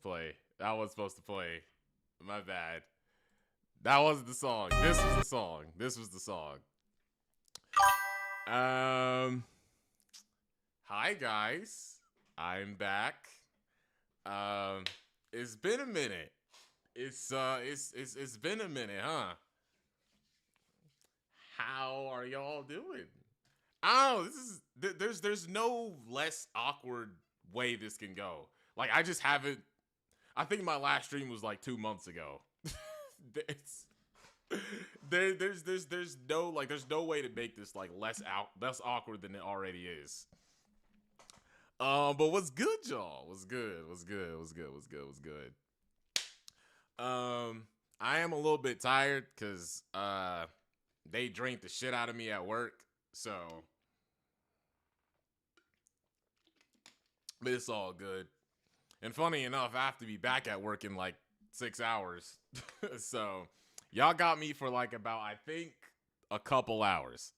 play. That was supposed to play. My bad. That wasn't the song. This was the song. This was the song. Hi guys. I'm back. It's been a minute. It's been a minute, huh? How are y'all doing? Oh, there's no less awkward way this can go. Like I just haven't. I think my last stream was like 2 months ago. It's, there's no way to make this like less awkward than it already is. But what's good, y'all? What's good? I am a little bit tired because they drank the shit out of me at work, so but it's all good. And funny enough, I have to be back at work in like 6 hours. So y'all got me for like about, I think, a couple hours.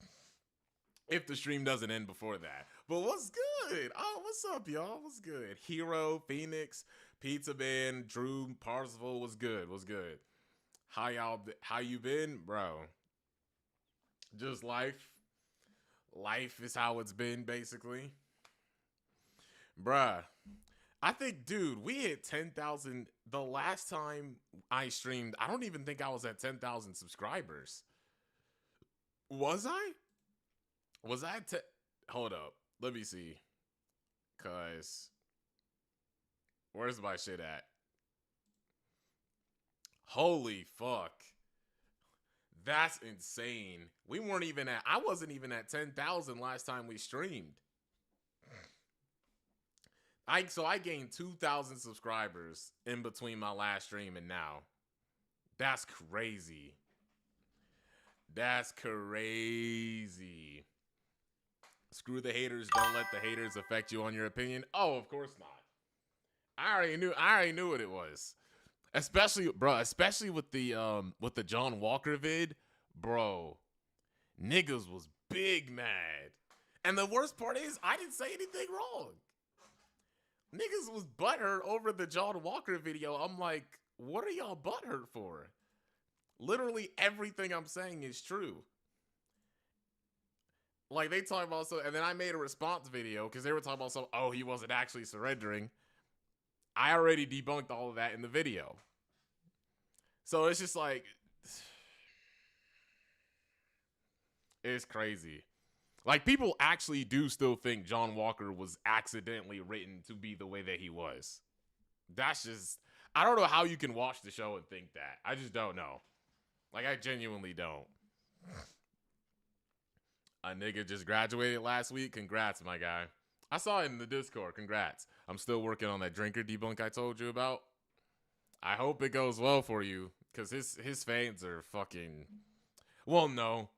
If the stream doesn't end before that. But what's good? Oh, what's up, y'all? What's good? Hero, Phoenix, Pizza Man, Drew, Parsifal, what's good? What's good? How you been? Bro. Just life. Life is how it's been, basically. Bruh. I think, dude, we hit 10,000. The last time I streamed, I don't even think I was at 10,000 subscribers. Was I? Was I hold up. Let me see. Cause where's my shit at? Holy fuck. That's insane. We weren't even at, I wasn't even at 10,000 last time we streamed. So I gained 2,000 subscribers in between my last stream and now. That's crazy. That's crazy. Screw the haters. Don't let the haters affect you on your opinion. Oh, of course not. I already knew what it was. Especially with the John Walker vid, bro. Niggas was big mad. And the worst part is I didn't say anything wrong. Niggas was butthurt over the John Walker video. I'm like, what are y'all butthurt for? Literally everything I'm saying is true. Like, they talk about so, and then I made a response video because they were talking about so, oh, he wasn't actually surrendering. I already debunked all of that in the video. So it's just like, it's crazy. Like, people actually do still think John Walker was accidentally written to be the way that he was. That's just, I don't know how you can watch the show and think that. I just don't know. Like, I genuinely don't. A nigga just graduated last week. Congrats, my guy. I saw it in the Discord. Congrats. I'm still working on that drinker debunk I told you about. I hope it goes well for you, because his fans are fucking... Well, no.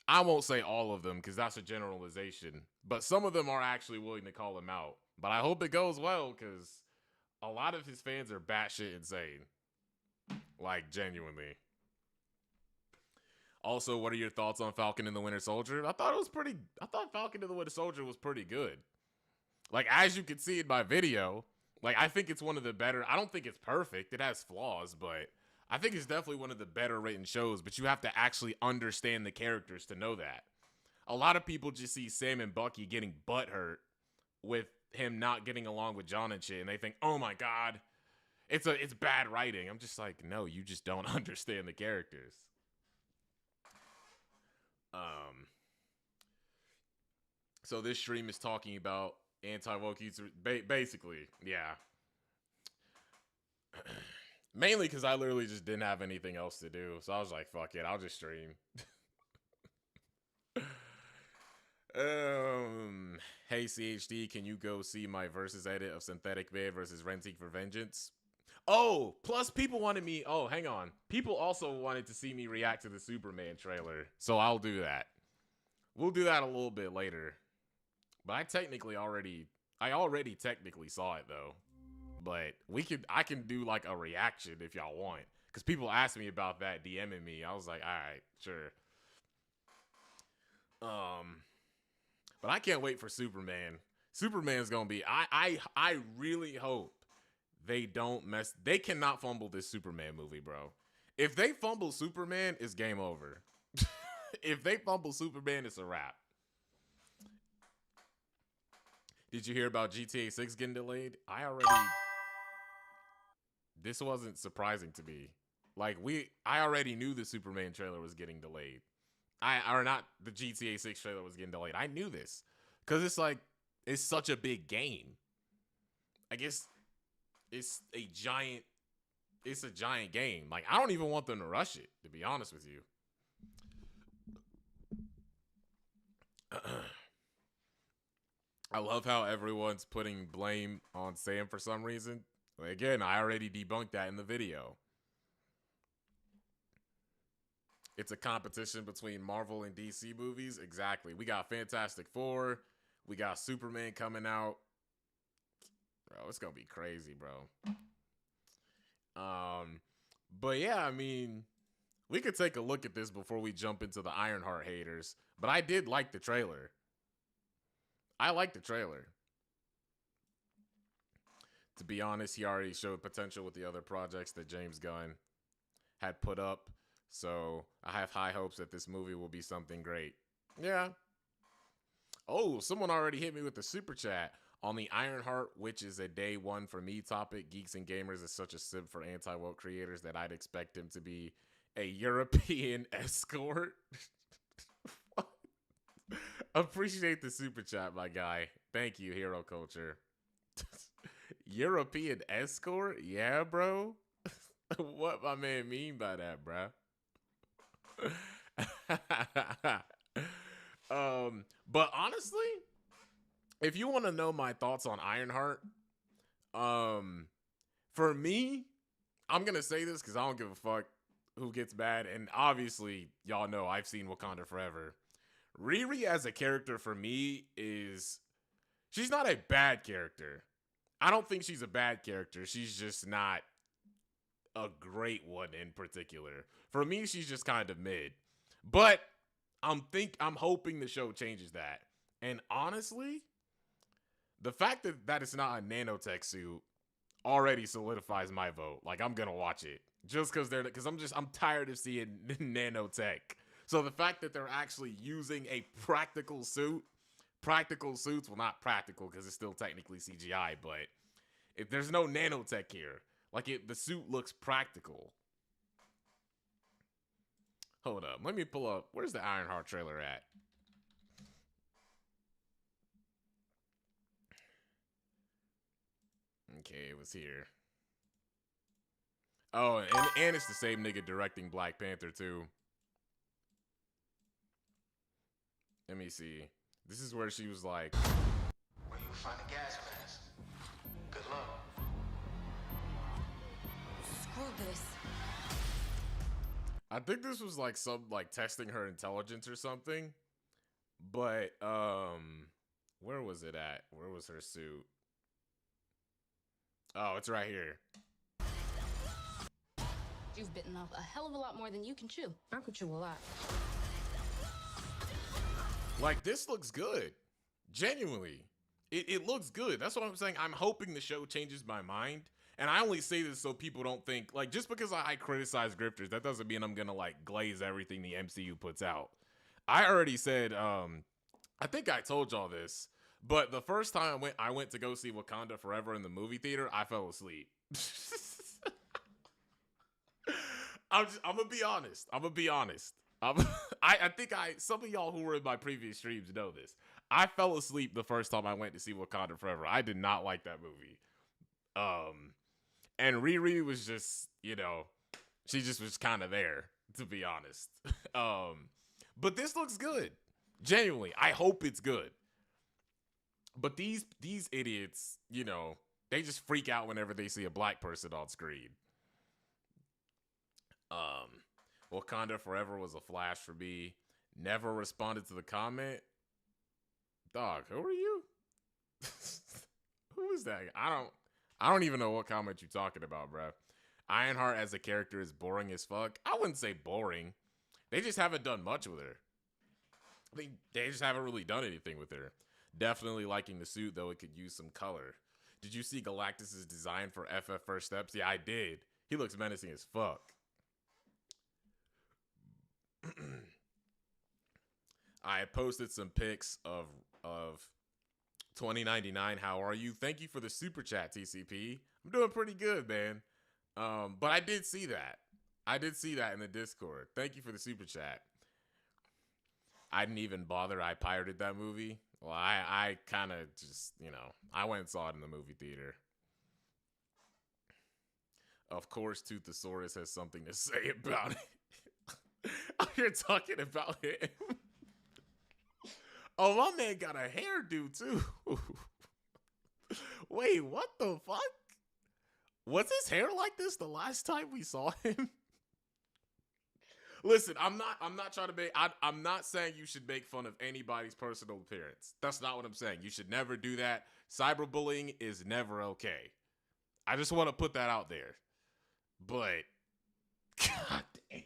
I won't say all of them, because that's a generalization. But some of them are actually willing to call him out. But I hope it goes well, because a lot of his fans are batshit insane. Like, genuinely. Also, what are your thoughts on Falcon and the Winter Soldier? I thought Falcon and the Winter Soldier was pretty good. Like, as you can see in my video, like, I think it's one of the better, I don't think it's perfect, it has flaws, but I think it's definitely one of the better written shows, but you have to actually understand the characters to know that. A lot of people just see Sam and Bucky getting butthurt with him not getting along with John and shit, and they think, oh my god, it's bad writing. I'm just like, no, you just don't understand the characters. So this stream is talking about anti-woke basically, yeah. Mainly because I literally just didn't have anything else to do, so I was like, fuck it, I'll just stream. Hey CHD, can you go see my versus edit of Synthetic Man versus Rentique for Vengeance? Oh, plus people wanted me, oh, hang on. People also wanted to see me react to the Superman trailer, so I'll do that. We'll do that a little bit later. But I already technically saw it though. But I can do like a reaction if y'all want. Because people asked me about that, DMing me. I was like, alright, sure. But I can't wait for Superman. Superman's gonna be, I really hope They cannot fumble this Superman movie, bro. If they fumble Superman, it's game over. If they fumble Superman, it's a wrap. Did you hear about GTA 6 getting delayed? This wasn't surprising to me. Like, I already knew the Superman trailer was getting delayed. The GTA 6 trailer was getting delayed. I knew this. Because it's like, it's such a big game. I guess it's a giant game. Like, I don't even want them to rush it, to be honest with you. I love how everyone's putting blame on Sam for some reason. Again, I already debunked that in the video. It's a competition between Marvel and DC movies. Exactly. We got Fantastic Four. We got Superman coming out. Bro, it's going to be crazy, bro. But yeah, I mean, we could take a look at this before we jump into the Ironheart haters. But I did like the trailer. I like the trailer. To be honest, he already showed potential with the other projects that James Gunn had put up. So I have high hopes that this movie will be something great. Yeah. Oh, someone already hit me with the super chat on the Ironheart, which is a day one for me topic. Geeks and Gamers is such a simp for anti-woke creators that I'd expect him to be a European escort. Appreciate the super chat, my guy. Thank you, Hero Culture. European escort? Yeah, bro. What my man mean by that, bro? But honestly, if you want to know my thoughts on Ironheart, for me, I'm gonna say this because I don't give a fuck who gets bad, and obviously y'all know I've seen Wakanda Forever. Riri as a character for me she's not a bad character. I don't think she's a bad character. She's just not a great one in particular. For me, she's just kind of mid. But I'm hoping the show changes that. And honestly, the fact that it's not a nanotech suit already solidifies my vote. Like, I'm gonna watch it just because I'm tired of seeing nanotech. So the fact that they're actually using a practical suits, well, not practical because it's still technically CGI, but if there's no nanotech here, like the suit looks practical. Hold up, let me pull up. Where's the Ironheart trailer at? Okay, it was here. Oh, and it's the same nigga directing Black Panther too. Let me see. This is where she was like, where you find a gas mask. Good luck. Screw this. I think this was like some testing her intelligence or something. But where was it at? Where was her suit? Oh, it's right here. You've bitten off a hell of a lot more than you can chew. I could chew a lot. Like, this looks good. Genuinely. It looks good. That's what I'm saying. I'm hoping the show changes my mind. And I only say this so people don't think, like, just because I criticize grifters, that doesn't mean I'm gonna, like, glaze everything the MCU puts out. I already said, I think I told y'all this, but the first time I went to go see Wakanda Forever in the movie theater, I fell asleep. I'm gonna be honest. I think some of y'all who were in my previous streams know this. I fell asleep the first time I went to see Wakanda Forever. I did not like that movie. And Riri was just, she just was kind of there, to be honest. But this looks good. Genuinely, I hope it's good. But these idiots, they just freak out whenever they see a black person on screen. Wakanda Forever was a flash for me. Never responded to the comment. Dog, who are you? Who is that? I don't even know what comment you're talking about, bro. Ironheart as a character is boring as fuck. I wouldn't say boring. They just haven't done much with her. They just haven't really done anything with her. Definitely liking the suit, though it could use some color. Did you see Galactus's design for FF First Steps? Yeah, I did. He looks menacing as fuck. I posted some pics of 2099. How are you? Thank you for the super chat, TCP. I'm doing pretty good, man. But I did see that. I did see that in the Discord. Thank you for the super chat. I didn't even bother. I pirated that movie. Well, I kind of just, you know, I went and saw it in the movie theater. Of course, Toothosaurus has something to say about it. You're talking about him. Oh, my man got a hairdo, too. Wait, what the fuck? Was his hair like this the last time we saw him? Listen, I'm not trying to make, I'm not saying you should make fun of anybody's personal appearance. That's not what I'm saying. You should never do that. Cyberbullying is never okay. I just want to put that out there. But, god damn.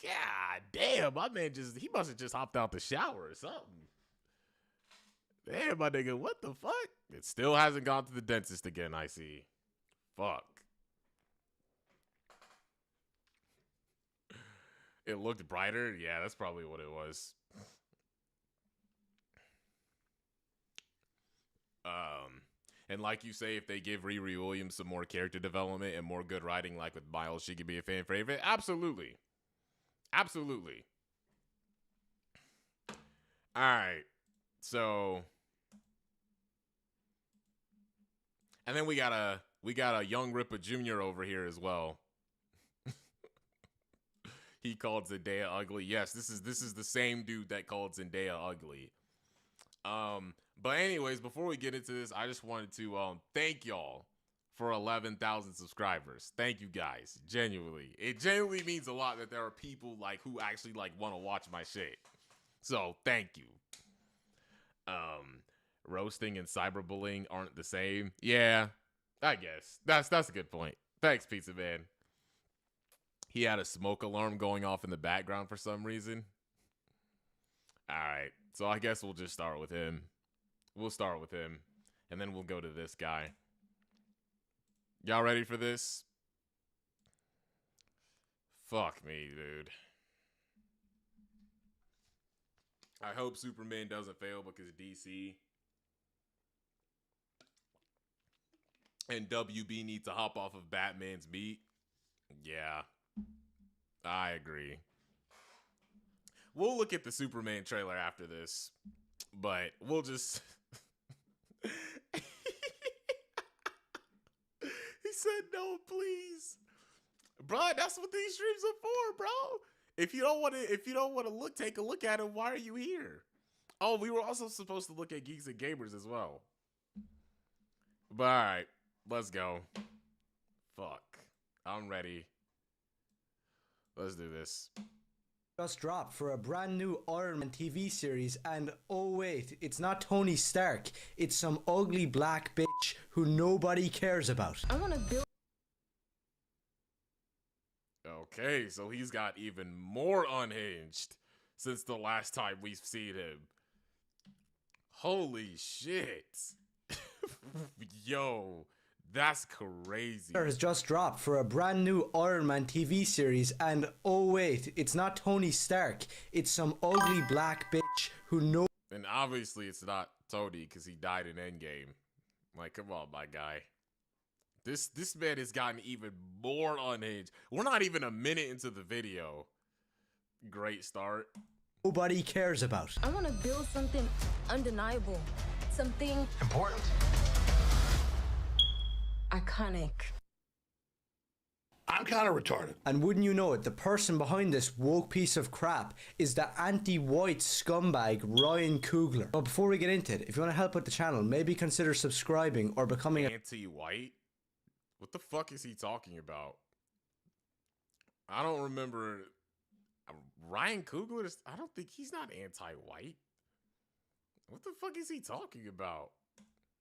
God damn, my man he must have just hopped out the shower or something. Damn, my nigga, what the fuck? It still hasn't gone to the dentist again, I see. Fuck. It looked brighter? Yeah, that's probably what it was. And like you say, if they give Riri Williams some more character development and more good writing, like with Miles, she could be a fan favorite. Absolutely. Absolutely. All right. So, and then we got a young Ripper Jr. over here as well. He called Zendaya ugly. Yes, this is the same dude that called Zendaya ugly. But anyways, before we get into this, I just wanted to thank y'all for 11,000 subscribers. Thank you guys. Genuinely. It genuinely means a lot that there are people like who actually like want to watch my shit. So, thank you. Roasting and cyberbullying aren't the same. Yeah, I guess. That's a good point. Thanks, Pizza Man. He had a smoke alarm going off in the background for some reason. All right. So I guess we'll just start with him. We'll start with him. And then we'll go to this guy. Y'all ready for this? Fuck me, dude. I hope Superman doesn't fail because DC and WB need to hop off of Batman's beat. Yeah. I agree. We'll look at the Superman trailer after this, but we'll just... He said, no, please. Bro, that's what these streams are for, bro. If you don't want to take a look at it, why are you here? Oh, we were also supposed to look at Geeks and Gamers as well. But all right, let's go. Fuck. I'm ready. Let's do this. Just dropped for a brand new Iron Man TV series, and oh wait, it's not Tony Stark, it's some ugly black bitch who nobody cares about. I want to build. Okay, so he's got even more unhinged since the last time we've seen him. Holy shit. Yo, that's crazy. Has just dropped for a brand new Iron Man TV series, and oh wait, it's not Tony Stark, it's some ugly black bitch who no. And obviously it's not Tony because he died in Endgame. Like, come on, my guy. This man has gotten even more unhinged. We're not even a minute into the video. Great start. Nobody cares about. I want to build something undeniable. Something Important. iconic. I'm kind of retarded. And wouldn't you know it, the person behind this woke piece of crap is the anti-white scumbag Ryan Coogler. But before we get into it, if you want to help out the channel, maybe consider subscribing or becoming a anti-white? What the fuck is he talking about? I don't remember. Ryan Coogler, I don't think he's not anti-white. What the fuck is he talking about?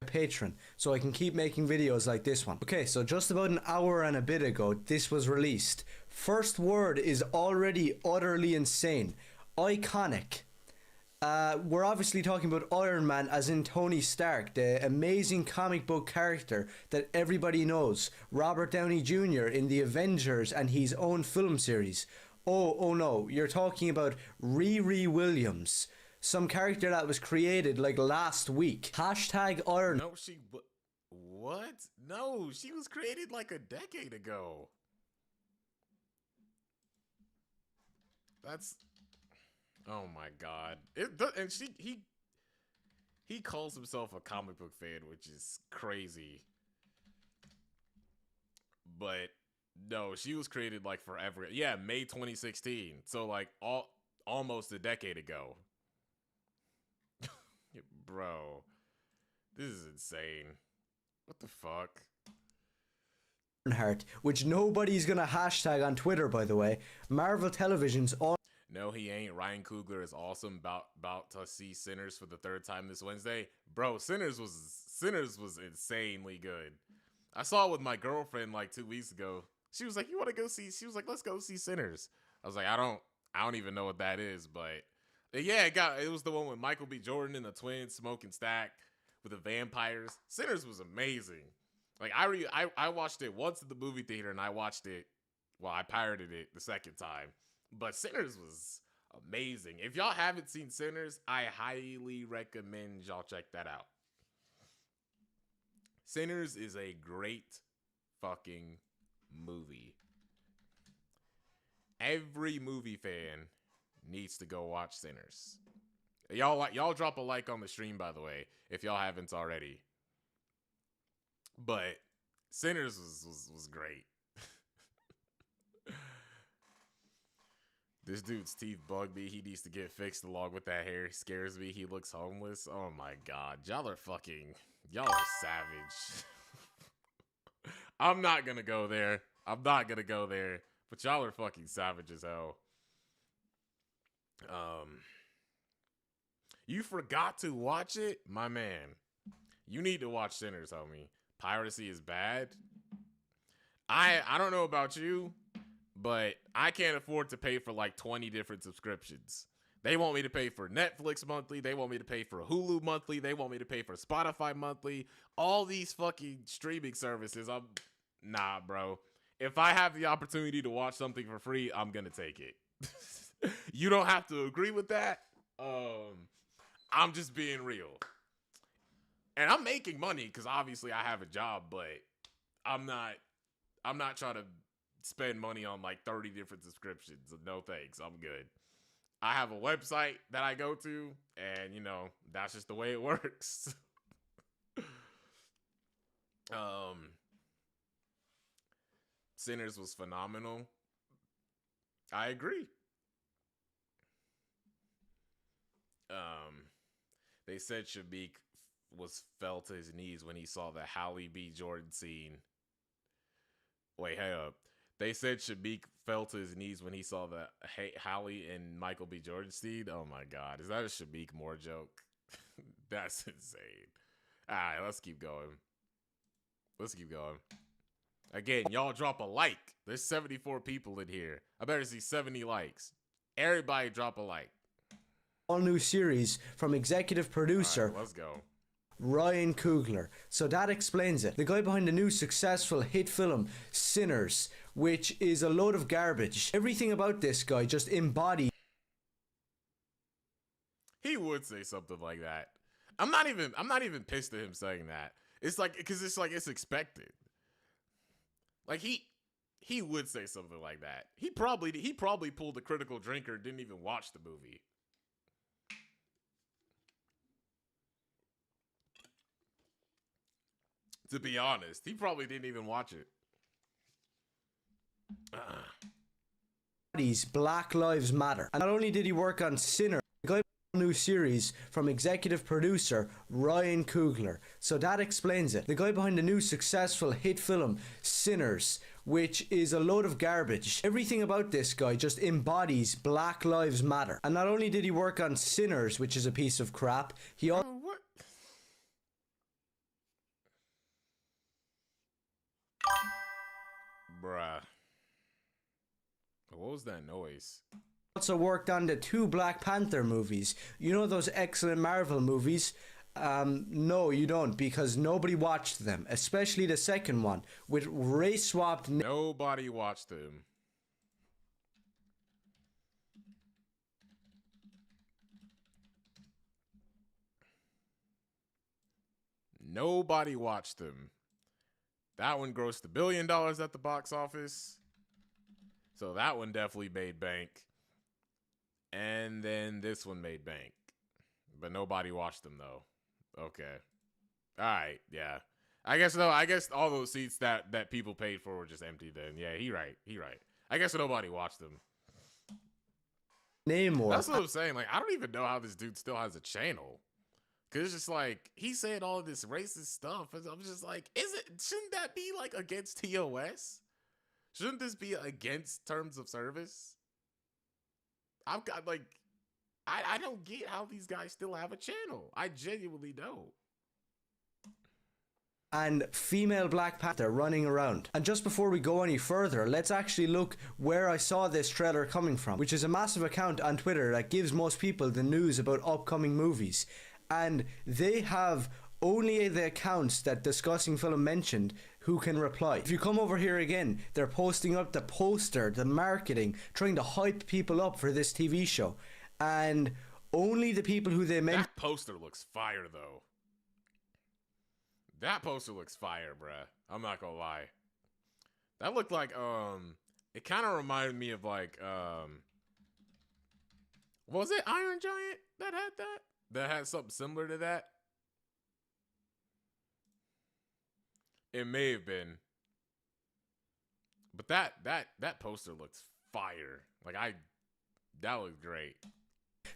patron so I can keep making videos like this one. Okay, so just about an hour and a bit ago this was released. First word is already utterly insane. Iconic. We're obviously talking about Iron Man as in Tony Stark, the amazing comic book character that everybody knows. Robert Downey Jr. in the Avengers and his own film series. Oh no, you're talking about Riri Williams. Some character that was created like last week. Hashtag Iron. No, what? No, she was created like a decade ago. That's... Oh my god. And he calls himself a comic book fan, which is crazy. But no, she was created like forever. Yeah, May 2016. So like almost a decade ago. Bro, this is insane. What the fuck? Ironheart, which nobody's gonna hashtag on Twitter, by the way. Marvel Television's all. No, he ain't. Ryan Coogler is awesome. About to see Sinners for the third time this Wednesday. Bro, Sinners was insanely good. I saw it with my girlfriend like 2 weeks ago. She was like, "You want to go see?" She was like, "Let's go see Sinners." I was like, I don't even know what that is, but yeah, it was the one with Michael B. Jordan and the twins smoking stack with the vampires. Sinners was amazing. Like I watched it once at the movie theater, and I watched it. Well, I pirated it the second time. But Sinners was amazing. If y'all haven't seen Sinners, I highly recommend y'all check that out. Sinners is a great fucking movie. Every movie fan needs to go watch Sinners. Y'all drop a like on the stream, by the way, if y'all haven't already. But Sinners was great. This dude's teeth bug me. He needs to get fixed along with that hair. He scares me. He looks homeless. Oh my god. Y'all are savage. I'm not gonna go there. But y'all are fucking savage as hell. You forgot to watch it? My man. You need to watch Sinners, homie. Piracy is bad. I don't know about you, but I can't afford to pay for like 20 different subscriptions. They want me to pay for Netflix monthly. They want me to pay for Hulu monthly. They want me to pay for Spotify monthly. All these fucking streaming services. Nah, bro. If I have the opportunity to watch something for free, I'm going to take it. You don't have to agree with that. I'm just being real. And I'm making money because obviously I have a job, but I'm not trying to spend money on like 30 different subscriptions. No thanks. I'm good. I have a website that I go to, and you know, that's just the way it works. Sinners was phenomenal. I agree. They said Shabik fell to his knees when he saw the Halle B. Jordan scene. Wait, hey up. They said Shabik fell to his knees when he saw the Halle and Michael B. Jordan scene. Oh my god, is that a Shabik Moore joke? That's insane. All right, let's keep going. Again, y'all drop a like. There's 74 people in here. I better see 70 likes. Everybody drop a like. All new series from executive producer. Right, let's go. Ryan Coogler. So that explains it. The guy behind the new successful hit film Sinners, which is a load of garbage. Everything about this guy just embodies. He would say something like that. I'm not even pissed at him saying that. It's like, because it's like it's expected. Like he would say something like that. He probably pulled the critical drinker, didn't even watch the movie. To be honest, he probably didn't even watch it. Black Lives Matter. And not only did he work on Sinner, the guy new series from executive producer Ryan Coogler. So that explains it. The guy behind the new successful hit film Sinners, which is a load of garbage. Everything about this guy just embodies Black Lives Matter. And not only did he work on Sinners, which is a piece of crap, he also What? Bruh. What was that noise? also worked on the 2 Black Panther movies. You know those excellent Marvel movies? No, you don't, because nobody watched them, especially the second one with race swapped. Nobody watched them. Nobody watched them. That one grossed $1 billion at the box office. So that one definitely made bank. And then this one made bank. But nobody watched them though. Okay. Alright, yeah. I guess all those seats that people paid for were just empty then. Yeah, he right. I guess nobody watched them. Namor. That's what I'm saying. Like, I don't even know how this dude still has a channel. Cause it's just like he's saying all of this racist stuff. And I'm just like, shouldn't that be like against TOS? Shouldn't this be against terms of service? I've got like, I don't get how these guys still have a channel. I genuinely don't. And female Black Panther running around. And just before we go any further, let's actually look where I saw this trailer coming from, which is a massive account on Twitter that gives most people the news about upcoming movies. And they have only the accounts that Discussing Film mentioned who can reply. If you come over here again, they're posting up the poster, the marketing, trying to hype people up for this TV show. And only the people who they mentioned. That poster looks fire though. That poster looks fire, bruh. I'm not gonna lie. That looked like, it kind of reminded me of like, was it Iron Giant that had that? That had something similar to that? It may have been. But that poster looks fire. Like that looked great.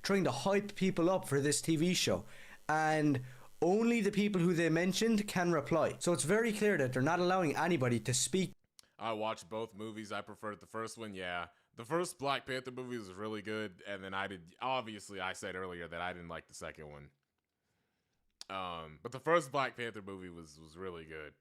Trying to hype people up for this TV show. And only the people who they mentioned can reply. So it's very clear that they're not allowing anybody to speak. I watched both movies. I preferred the first one, yeah. The first Black Panther movie was really good, and then obviously I said earlier that I didn't like the second one. But the first Black Panther movie was really good.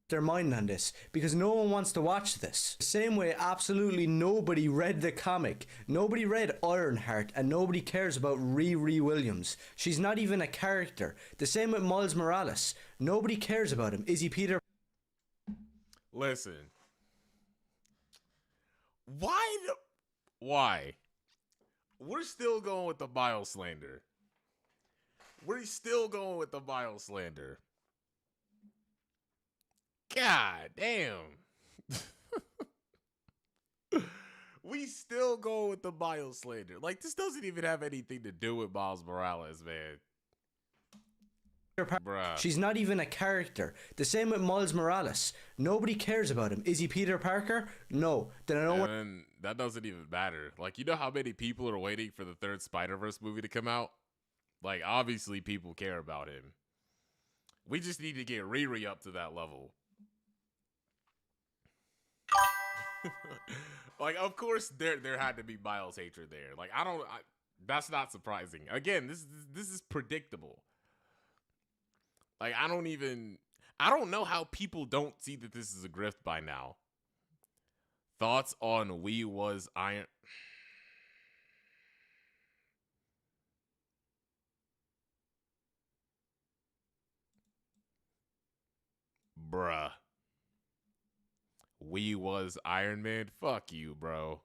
Their mind on this, because no one wants to watch this. Same way absolutely nobody read the comic. Nobody read Ironheart, and nobody cares about Riri Williams. She's not even a character. The same with Miles Morales. Nobody cares about him. Is he Peter? Listen. Why? We're still going with the Miles slander. We're still going with the Miles slander. God damn. We still go with the Miles slander. Like, this doesn't even have anything to do with Miles Morales, man. Bruh. She's not even a character. The same with Miles Morales. Nobody cares about him. Is he Peter Parker? No. Then I know what. And that doesn't even matter. Like, you know how many people are waiting for the third Spider-Verse movie to come out? Like, obviously people care about him. We just need to get Riri up to that level. Like, of course there had to be Miles hatred there. Like, that's not surprising. Again, this is predictable. Like, I don't know how people don't see that this is a grift by now. Thoughts on We Was Iron? Bruh. We Was Iron Man? Fuck you, bro.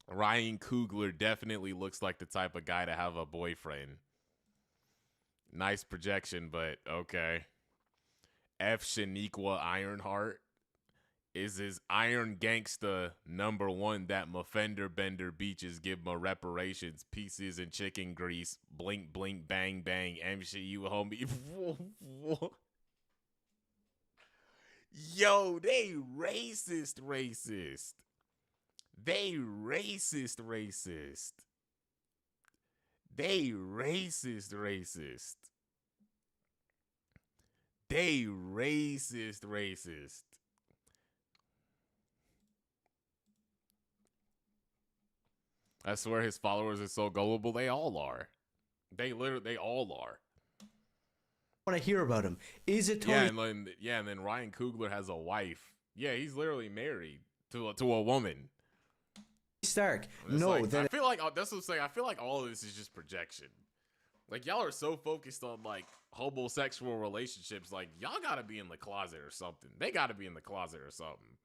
Ryan Coogler definitely looks like the type of guy to have a boyfriend. Nice projection, but okay. F. Shaniqua Ironheart is his Iron Gangsta #1 that my fender bender beaches give my reparations, pieces and chicken grease, blink blink bang bang, MCU homie. Yo, they racist. They racist. They racist. They racist. I swear his followers are so gullible. They all are. They all are. Want to hear about him? Is it Tony? And then Ryan Coogler has a wife Yeah, he's literally married to a woman. Stark. It's No, like, then I feel like that's what I'm saying. I feel like all of this is just projection. Like y'all are so focused on like homosexual relationships. Like y'all gotta be in the closet or something. They gotta be in the closet or something.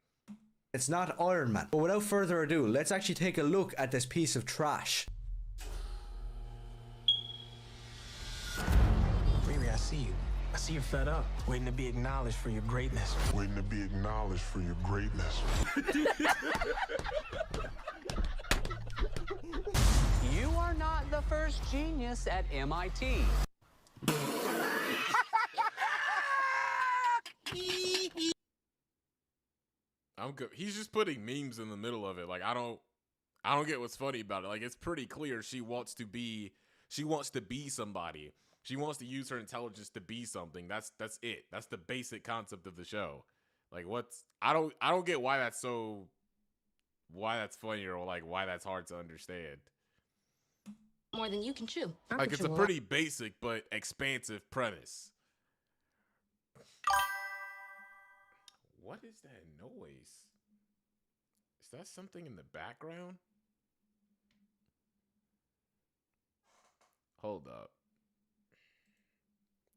it's not Iron Man. But without further ado, let's actually take a look at this piece of trash. Riri, I see you. I see you're fed up, waiting to be acknowledged for your greatness. Waiting to be acknowledged for your greatness. You are not the first genius at MIT. I'm good. He's just putting memes in the middle of it. Like I don't get what's funny about it. Like it's pretty clear she wants to be somebody. She wants to use her intelligence to be something. That's it. That's the basic concept of the show. Like I don't get why that's funny or like why that's hard to understand. More than you can chew. Like it's a pretty basic but expansive premise. What is that noise? Is that something in the background? Hold up.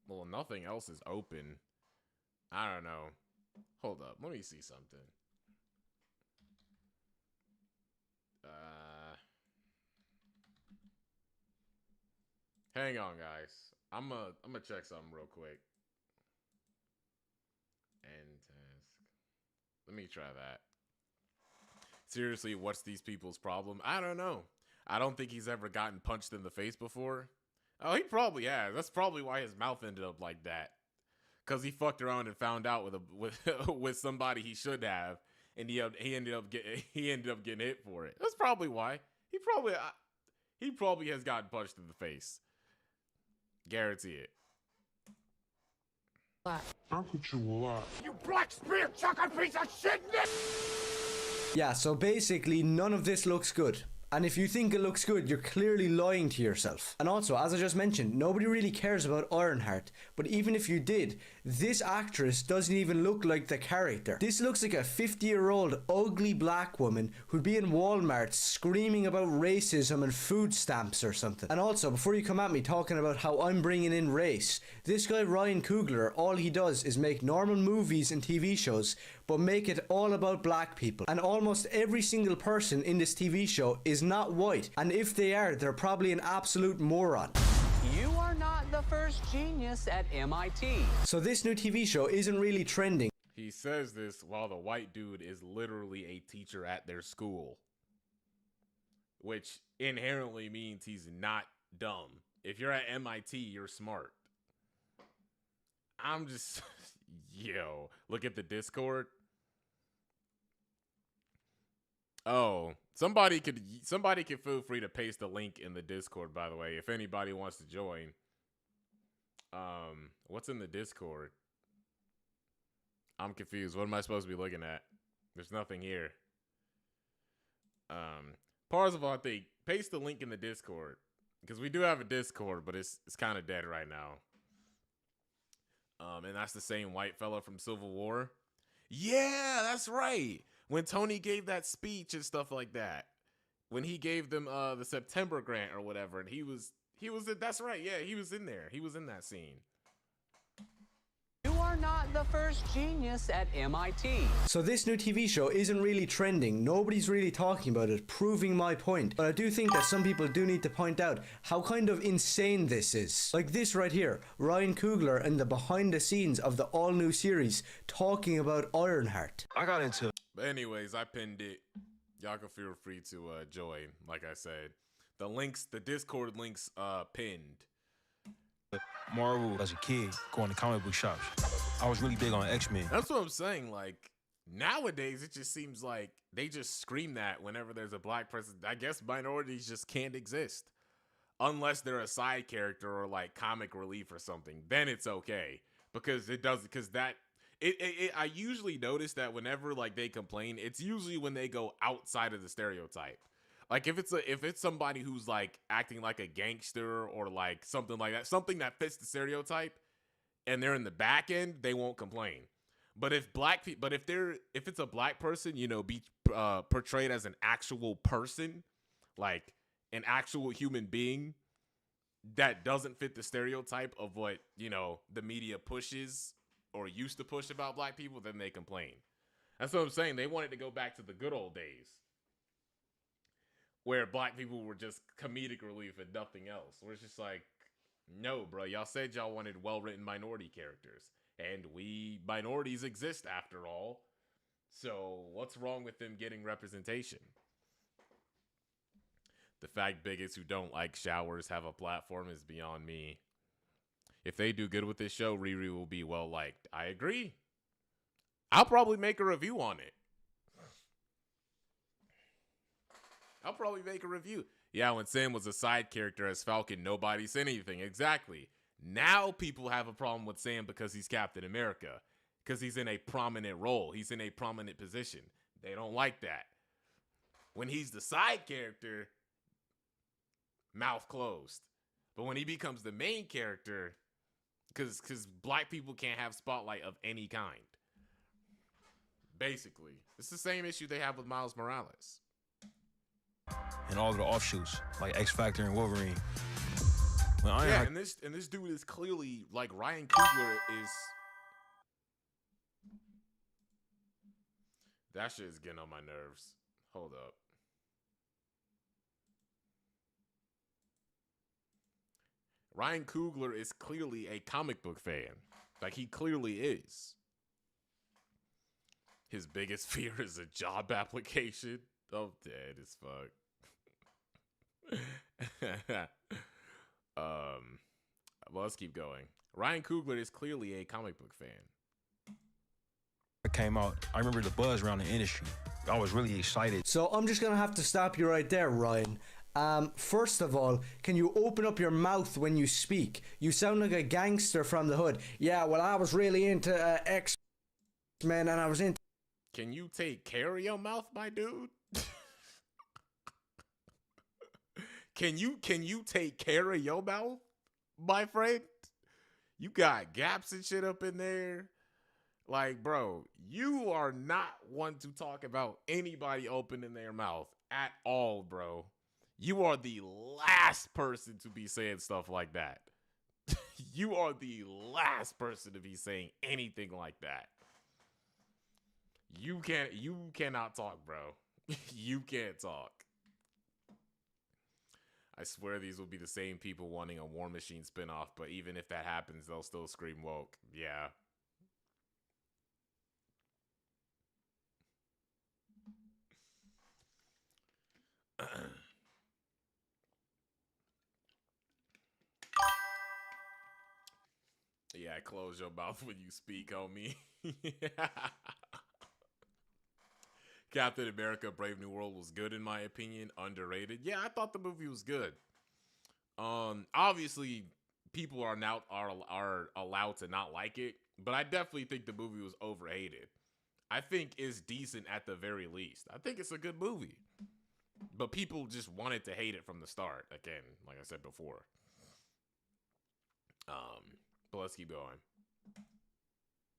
Well, nothing else is open. I don't know. Hold up. Let me see something. Hang on, guys. I'm gonna check something real quick. End task. Let me try that. Seriously, what's these people's problem? I don't know. I don't think he's ever gotten punched in the face before. Oh, he probably has. That's probably why his mouth ended up like that. Cause he fucked around and found out with somebody he should have, and he ended up getting hit for it. That's probably why. He probably has gotten punched in the face. Guarantee it. How could you lie? You black spear chucker piece of shit! Yeah, so basically none of this looks good. And if you think it looks good, you're clearly lying to yourself. And also, as I just mentioned, nobody really cares about Ironheart. But even if you did, this actress doesn't even look like the character. This looks like a 50-year-old ugly black woman who'd be in Walmart screaming about racism and food stamps or something. And also, before you come at me talking about how I'm bringing in race, this guy Ryan Coogler, all he does is make normal movies and TV shows, but make it all about black people. And almost every single person in this TV show is not white, and if they are, they're probably an absolute moron. You are not the first genius at MIT. So this new TV show isn't really trending. He says this while the white dude is literally a teacher at their school, which inherently means he's not dumb. If you're at MIT, you're smart. I'm just, yo, look at the Discord. Oh, somebody could feel free to paste a link in the Discord, by the way, if anybody wants to join. What's in the Discord? I'm confused. What am I supposed to be looking at? There's nothing here. Parzival, I think, paste the link in the Discord, because we do have a Discord, but it's kind of dead right now. And that's the same white fella from Civil War. Yeah, that's right. When Tony gave that speech and stuff like that, when he gave them the September grant or whatever, and he was that's right. Yeah, he was in there. He was in that scene. You are not the first genius at MIT. So this new TV show isn't really trending. Nobody's really talking about it, proving my point. But I do think that some people do need to point out how kind of insane this is. Like this right here, Ryan Coogler and the behind the scenes of the all new series talking about Ironheart. I got into. But anyways, I pinned it. Y'all can feel free to join. Like I said, the Discord links pinned. Marvel as a kid, going to comic book shops. I was really big on X-Men. That's what I'm saying. Like nowadays, it just seems like they just scream that whenever there's a black person. I guess minorities just can't exist unless they're a side character or like comic relief or something. Then it's okay because it does I usually notice that whenever like they complain, it's usually when they go outside of the stereotype. Like if it's somebody who's like acting like a gangster or like something like that, something that fits the stereotype, and they're in the back end, they won't complain. But if if it's a black person, you know, be portrayed as an actual person, like an actual human being that doesn't fit the stereotype of what, you know, the media pushes or used to push about black people, then they complain. That's what I'm saying. They wanted to go back to the good old days where black people were just comedic relief and nothing else. Where it's just like, no, bro, y'all said y'all wanted well-written minority characters. And we minorities exist after all. So what's wrong with them getting representation? The fact bigots who don't like showers have a platform is beyond me. If they do good with this show, Riri will be well liked. I agree. I'll probably make a review on it. Yeah, when Sam was a side character as Falcon, nobody said anything. Exactly. Now people have a problem with Sam because he's Captain America. Because he's in a prominent role. He's in a prominent position. They don't like that. When he's the side character, mouth closed. But when he becomes the main character, because black people can't have spotlight of any kind. Basically. It's the same issue they have with Miles Morales. And all of the offshoots, like X Factor and Wolverine. When Yeah, and this dude is clearly, like, Ryan Coogler is... That shit is getting on my nerves. Hold up. Ryan Coogler is clearly a comic book fan. Like, he clearly is. His biggest fear is a job application. I'm dead as fuck. Well, let's keep going. Ryan Coogler is clearly a comic book fan. it came out, I remember the buzz around the industry. I was really excited. So I'm just gonna have to stop you right there, Ryan. First of all, can you open up your mouth when you speak? You sound like a gangster from the hood. Yeah, well, I was really into X-Men and I was into... Can you take care of your mouth, my dude? Can you take care of your mouth, my friend? You got gaps and shit up in there. Like, bro, you are not one to talk about anybody opening their mouth at all, bro. You are the last person to be saying stuff like that. You are the last person to be saying anything like that. You cannot talk, bro. You can't talk. I swear these will be the same people wanting a War Machine spinoff, but even if that happens, they'll still scream woke. Yeah. Yeah, close your mouth when you speak, homie. Captain America Brave New World was good in my opinion, underrated. Yeah, I thought the movie was good. Obviously people are allowed to not like it, but I definitely think the movie was overhated. I think it's decent at the very least. I think it's a good movie. But people just wanted to hate it from the start. Again, like I said before. But let's keep going.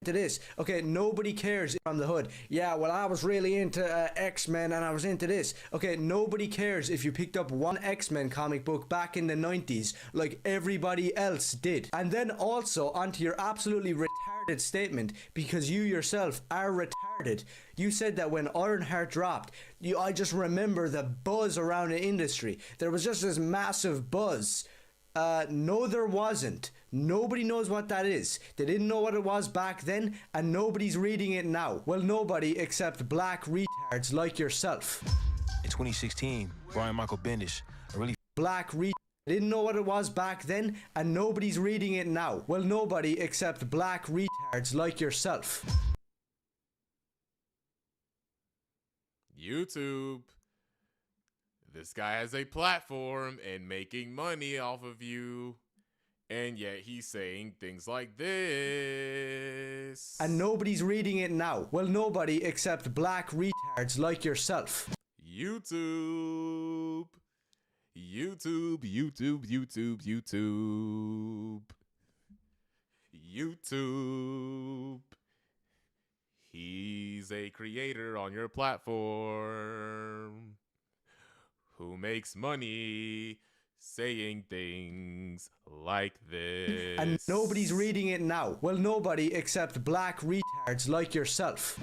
To this. Okay, nobody cares from the hood. Yeah, well, I was really into X-Men and I was into this. Okay, nobody cares if you picked up one X-Men comic book back in the 90s like everybody else did. And then also onto your absolutely retarded statement, because you yourself are retarded. You said that when Ironheart dropped, I just remember the buzz around the industry. There was just this massive buzz. No, there wasn't. Nobody knows what that is. They didn't know what it was back then, and nobody's reading it now. Well, nobody except black retards like yourself. In 2016, Brian Michael Bendis, a really black retard didn't know what it was back then, and nobody's reading it now. Well, nobody except black retards like yourself. YouTube. This guy has a platform and making money off of you. And yet he's saying things like this. And nobody's reading it now. Well, nobody except black retards like yourself. YouTube. YouTube, YouTube, YouTube, YouTube. YouTube. He's a creator on your platform who makes money saying things like this. And nobody's reading it now. Well, nobody except black retards like yourself.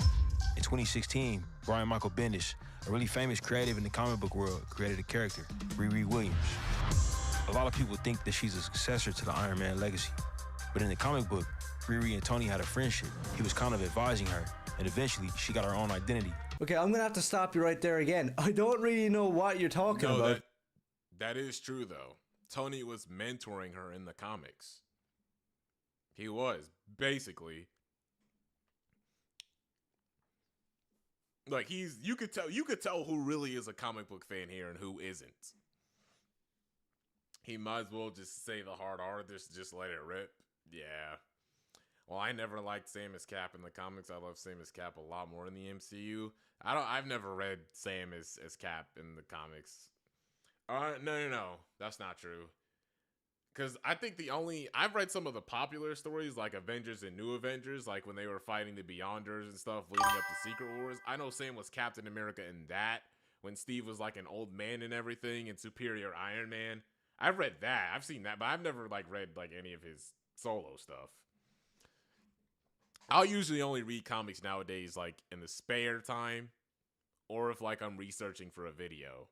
In 2016, Brian Michael Bendis, a really famous creative in the comic book world, created a character, Riri Williams. A lot of people think that she's a successor to the Iron Man legacy. But in the comic book, Riri and Tony had a friendship. He was kind of advising her, and eventually she got her own identity. Okay, I'm gonna have to stop you right there again. I don't really know what you're talking about. That is true, though. Tony was mentoring her in the comics. He was, basically. Like, you could tell who really is a comic book fan here and who isn't. He might as well just say the hard R, just let it rip. Yeah. Well, I never liked Samus Cap in the comics. I love Samus Cap a lot more in the MCU. I've never read Sam as Cap in the comics. No. That's not true. Because I think I've read some of the popular stories, like Avengers and New Avengers, like when they were fighting the Beyonders and stuff leading up to Secret Wars. I know Sam was Captain America in that, when Steve was like an old man and everything, and Superior Iron Man. I've read that. I've seen that, but I've never read any of his solo stuff. I'll usually only read comics nowadays like in the spare time, or if I'm researching for a video.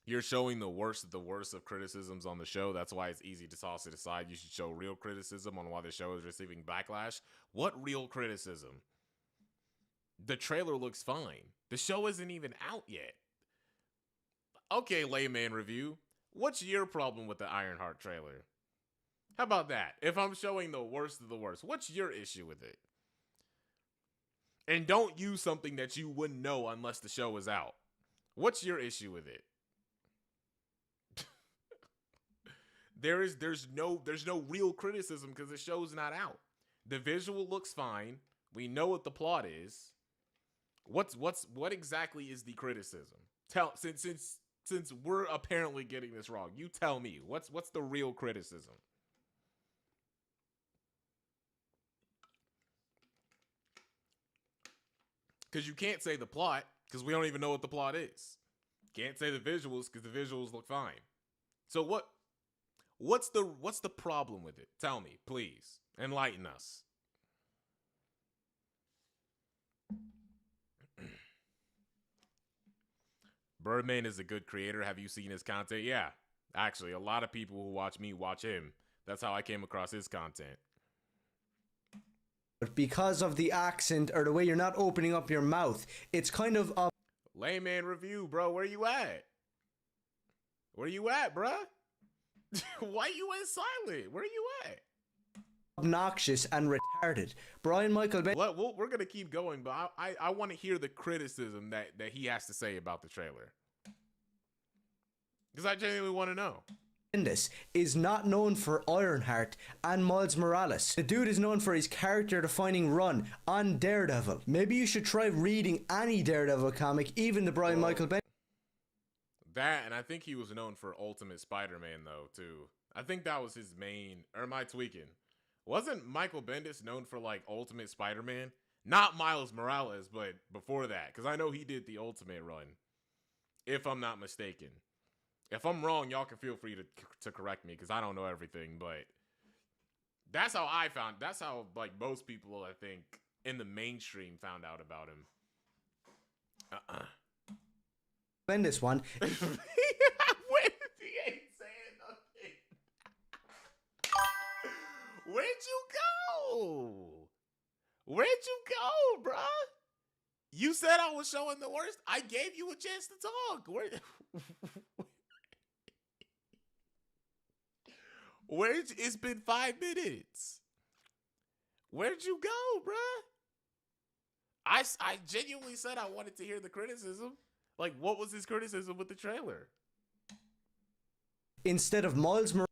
You're showing the worst of criticisms on the show. That's why it's easy to toss it aside. You should show real criticism on why the show is receiving backlash. What real criticism? The trailer looks fine. The show isn't even out yet. Okay, layman review. What's your problem with the Ironheart trailer? How about that? If I'm showing the worst of the worst, what's your issue with it? And don't use something that you wouldn't know unless the show is out. What's your issue with it? There's no real criticism because the show's not out. The visual looks fine. We know what the plot is. What exactly is the criticism? Since we're apparently getting this wrong, you tell me. What's the real criticism? Because you can't say the plot because we don't even know what the plot is. Can't say the visuals because the visuals look fine. So what's the problem with it? Tell me, please. Enlighten us. Birdman is a good creator. Have you seen his content? Yeah. Actually, a lot of people who watch me watch him. That's how I came across his content. But because of the accent or the way you're not opening up your mouth, it's kind of layman review, bro. Where you at? Where you at, bruh? Why you went silent? Where you at? obnoxious and retarded. Brian Michael Bendis. We're gonna keep going, but I want to hear the criticism that he has to say about the trailer, because I genuinely want to know. Bendis is not known for Ironheart and Miles Morales. The dude is known for his character-defining run on Daredevil. Maybe you should try reading any Daredevil comic, even the Brian Michael Bendis. That, and I think he was known for Ultimate Spider-Man, though, too. I think that was his main, or am I tweaking? Wasn't Michael Bendis known for, like, Ultimate Spider-Man? Not Miles Morales, but before that, because I know he did the Ultimate run, if I'm not mistaken. If I'm wrong, y'all can feel free to correct me, because I don't know everything, but that's how that's how, like, most people, I think, in the mainstream found out about him. Bendis one. He ain't saying nothing. Where'd you go? Where'd you go, bruh? You said I was showing the worst. I gave you a chance to talk. It's been 5 minutes. Where'd you go, bruh? I genuinely said I wanted to hear the criticism. Like, what was his criticism with the trailer? Instead of Miles Morales.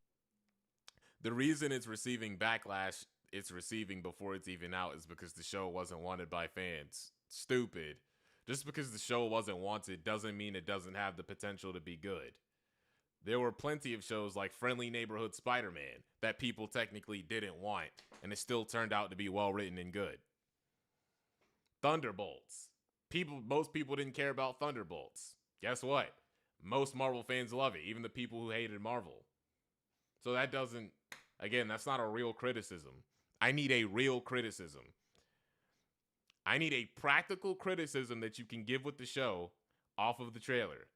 The reason it's receiving backlash, it's receiving before it's even out, is because the show wasn't wanted by fans. Stupid. Just because the show wasn't wanted doesn't mean it doesn't have the potential to be good. There were plenty of shows like Friendly Neighborhood Spider-Man that people technically didn't want, and it still turned out to be well written and good. Thunderbolts. Most people didn't care about Thunderbolts. Guess what? Most Marvel fans love it, even the people who hated Marvel. So that doesn't, again, that's not a real criticism. I need a real criticism. I need a practical criticism that you can give with the show off of the trailer.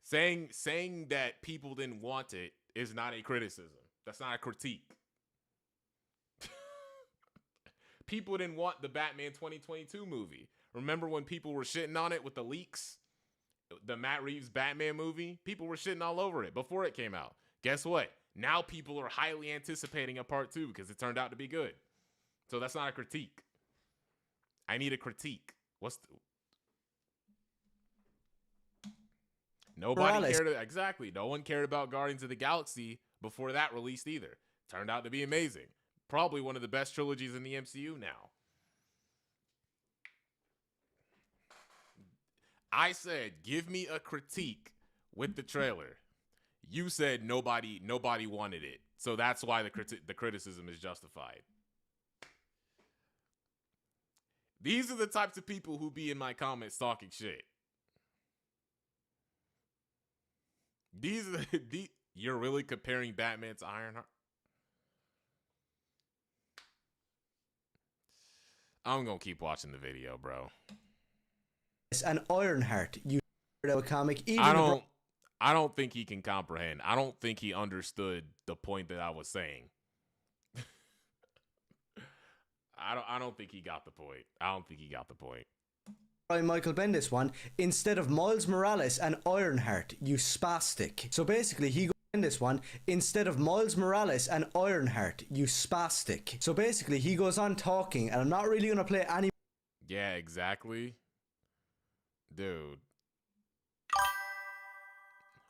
Saying that people didn't want it is not a criticism. That's not a critique. People didn't want the Batman 2022 movie. Remember when people were shitting on it with the leaks? The Matt Reeves Batman movie? People were shitting all over it before it came out. Guess what? Now people are highly anticipating a part 2 because it turned out to be good. So that's not a critique. I need a critique. Nobody cared. Exactly. No one cared about Guardians of the Galaxy before that released either. Turned out to be amazing. Probably one of the best trilogies in the MCU now. I said, give me a critique with the trailer. You said nobody wanted it. So that's why the criticism is justified. These are the types of people who be in my comments talking shit. You're really comparing Batman to Ironheart? I'm gonna keep watching the video, bro. And Ironheart, you a comic. Even I don't think he can comprehend. I don't think he understood the point that I was saying. I don't think he got the point. I don't think he got the point. By Michael Bendis one, instead of Miles Morales and Ironheart, you spastic. So basically he goes in this one, instead of Miles Morales and Ironheart, you spastic. So basically he goes on talking, and I'm not really gonna play any. Yeah, exactly. Dude.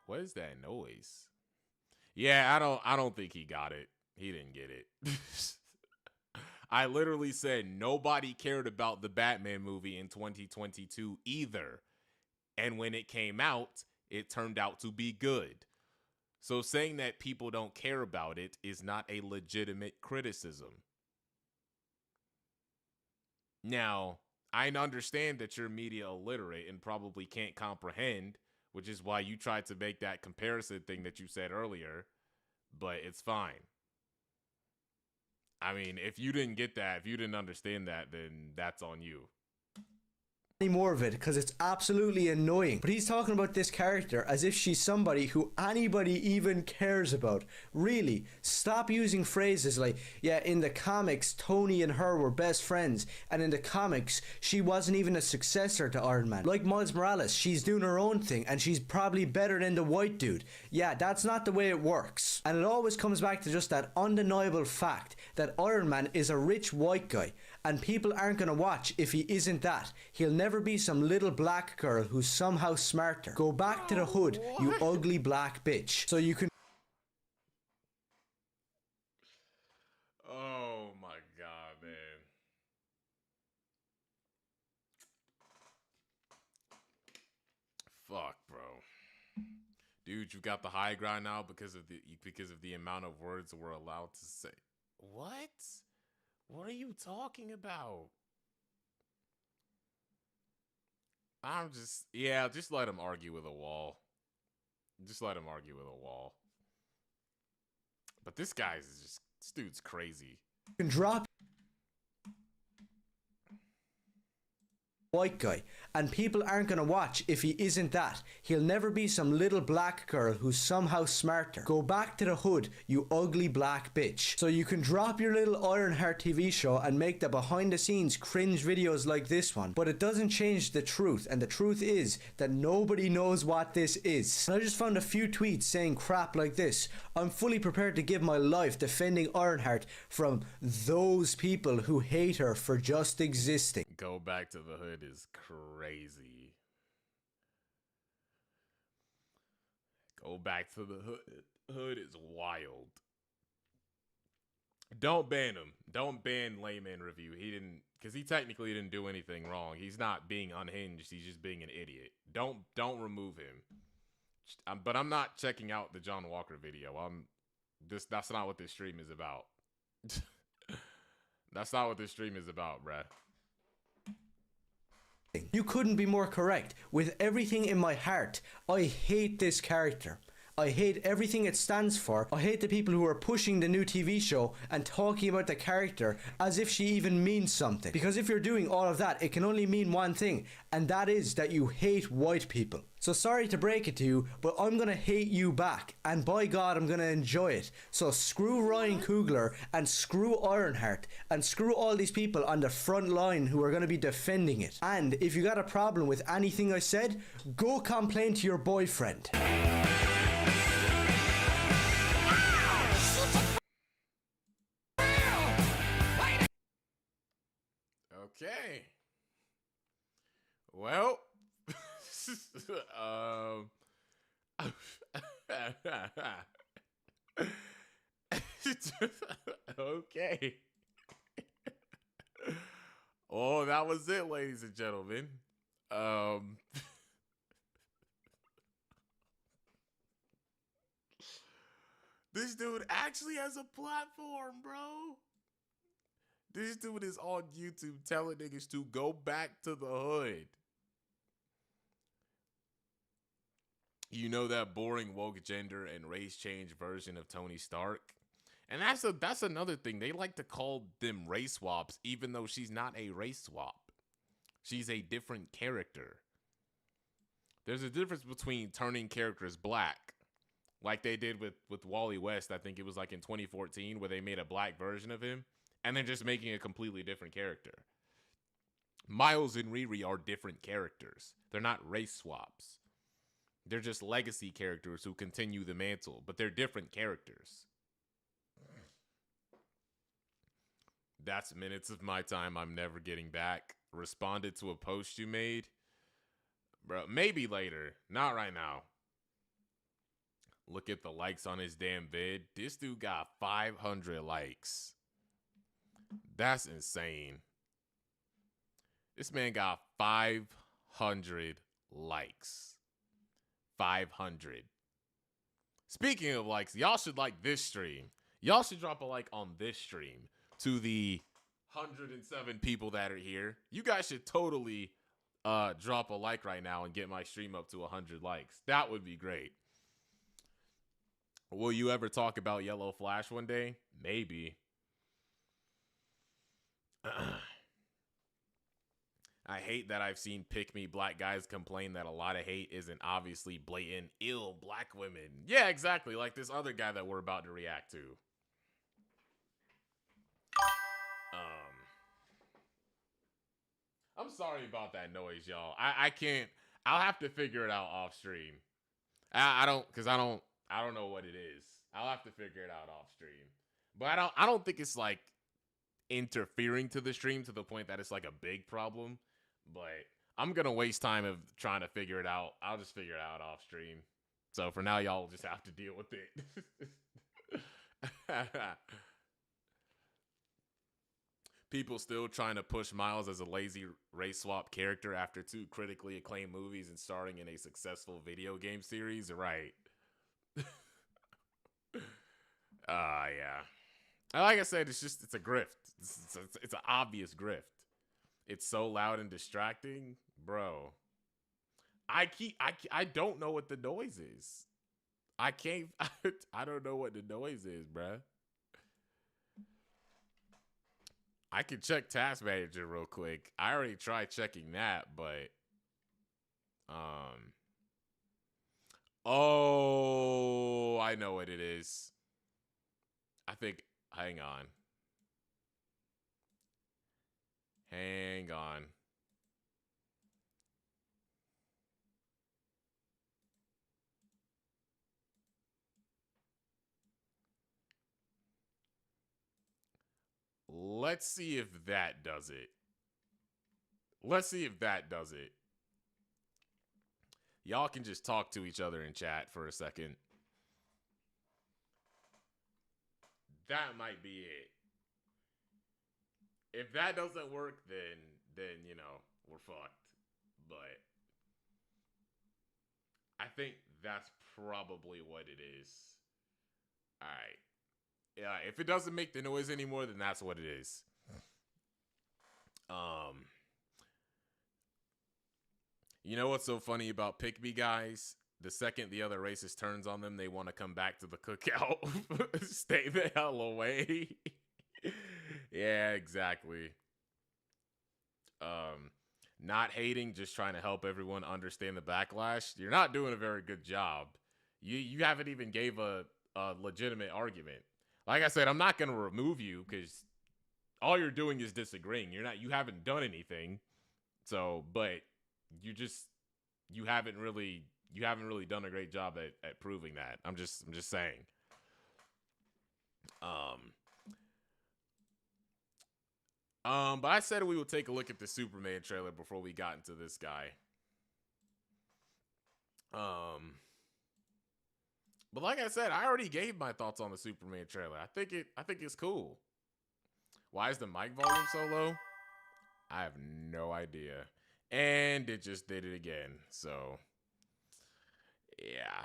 What is that noise? Yeah, I don't think he got it. He didn't get it. I literally said nobody cared about the Batman movie in 2022 either. And when it came out, it turned out to be good. So saying that people don't care about it is not a legitimate criticism. Now, I understand that you're media illiterate and probably can't comprehend, which is why you tried to make that comparison thing that you said earlier, but it's fine. I mean, if you didn't get that, if you didn't understand that, then that's on you. Any more of it because it's absolutely annoying. But he's talking about this character as if she's somebody who anybody even cares about. Really, stop using phrases like, yeah, in the comics Tony and her were best friends, and in the comics she wasn't even a successor to Iron Man. Like Miles Morales, she's doing her own thing and she's probably better than the white dude. Yeah, that's not the way it works. And it always comes back to just that undeniable fact that Iron Man is a rich white guy, and people aren't gonna watch if he isn't that. He'll never be some little black girl who's somehow smarter. Go back to the hood, you ugly black bitch. So you can. Oh my god, man. Fuck, bro. Dude, you got the high ground now because of the amount of words we're allowed to say. What? What are you talking about? Just let him argue with a wall. Just let him argue with a wall. But this dude's crazy. You can drop white guy, and people aren't gonna watch if he isn't that. He'll never be some little black girl who's somehow smarter. Go back to the hood, you ugly black bitch. So you can drop your little Ironheart TV show and make the behind the scenes cringe videos like this one, but it doesn't change the truth, and the truth is that nobody knows what this is. And I just found a few tweets saying crap like this. I'm fully prepared to give my life defending Ironheart from those people who hate her for just existing. Go back to the hood is crazy. Go back to the hood. Hood is wild. Don't ban him. Don't ban Layman Review. He didn't, because he technically didn't do anything wrong. He's not being unhinged. He's just being an idiot. Don't remove him. But I'm not checking out the John Walker video. That's not what this stream is about. That's not what this stream is about, bruh. You couldn't be more correct. With everything in my heart, I hate this character. I hate everything it stands for. I hate the people who are pushing the new TV show and talking about the character as if she even means something. Because if you're doing all of that, it can only mean one thing, and that is that you hate white people. So sorry to break it to you, but I'm gonna hate you back, and by God, I'm gonna enjoy it. So screw Ryan Coogler, and screw Ironheart, and screw all these people on the front line who are gonna be defending it. And if you got a problem with anything I said, go complain to your boyfriend. Okay. Well, okay. Oh, that was it, ladies and gentlemen. This dude actually has a platform, bro. This dude is on YouTube telling niggas to go back to the hood. You know, that boring woke gender and race change version of Tony Stark? And that's another thing. They like to call them race swaps, even though she's not a race swap. She's a different character. There's a difference between turning characters black, like they did with Wally West. I think it was like in 2014, where they made a black version of him, and then just making a completely different character. Miles and Riri are different characters. They're not race swaps. They're just legacy characters who continue the mantle, but they're different characters. That's minutes of my time I'm never getting back. Responded to a post you made. Bro, maybe later. Not right now. Look at the likes on his damn vid. This dude got 500 likes. That's insane. This man got 500 likes. 500. Speaking of likes, y'all should like this stream. Y'all should drop a like on this stream to the 107 people that are here. You guys should totally drop a like right now and get my stream up to 100 likes. That would be great. Will you ever talk about Yellow Flash one day? Maybe. I hate that I've seen pick-me black guys complain that a lot of hate isn't obviously blatant, ill black women. Yeah, exactly. Like this other guy that we're about to react to. I'm sorry about that noise, y'all. I can't. I'll have to figure it out off stream. I don't know what it is. I'll have to figure it out off stream. But I don't think it's like interfering to the stream to the point that it's like a big problem. But I'm gonna waste time of trying to figure it out. I'll just figure it out off stream. So for now, y'all just have to deal with it. People still trying to push Miles as a lazy race swap character after 2 critically acclaimed movies and starring in a successful video game series, right? Yeah. Like I said, it's a grift. It's an obvious grift. It's so loud and distracting, bro. I don't know what the noise is. I don't know what the noise is, bruh. I can check Task Manager real quick. I already tried checking that, but oh, I know what it is. I think, hang on. Let's see if that does it. Y'all can just talk to each other in chat for a second. That might be it. If that doesn't work, then you know, we're fucked. But I think that's probably what it is. All right. Yeah, if it doesn't make the noise anymore, then that's what it is. You know what's so funny about pick me guys? The second the other racist turns on them, they want to come back to the cookout. Stay the hell away. Yeah, exactly. Not hating, just trying to help everyone understand the backlash. You're not doing a very good job. You haven't even gave a legitimate argument. Like I said, I'm not gonna remove you because all you're doing is disagreeing. You haven't done anything. So, but you haven't really done a great job at proving that. I'm just saying. But I said we would take a look at the Superman trailer before we got into this guy. But like I said, I already gave my thoughts on the Superman trailer. I think it's cool. Why is the mic volume so low? I have no idea. And it just did it again. So, yeah.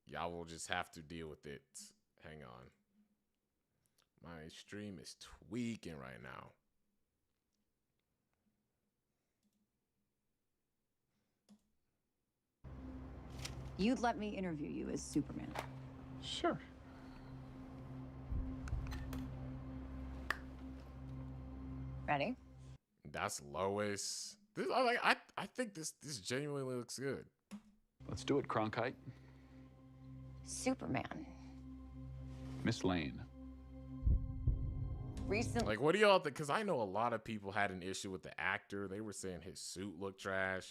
Y'all will just have to deal with it. Hang on. My stream is tweaking right now. You'd let me interview you as Superman. Sure. Ready? That's Lois. I think this genuinely looks good. Let's do it, Cronkite. Superman. Miss Lane. Recently. Like, what do y'all think? Because I know a lot of people had an issue with the actor. They were saying his suit looked trash.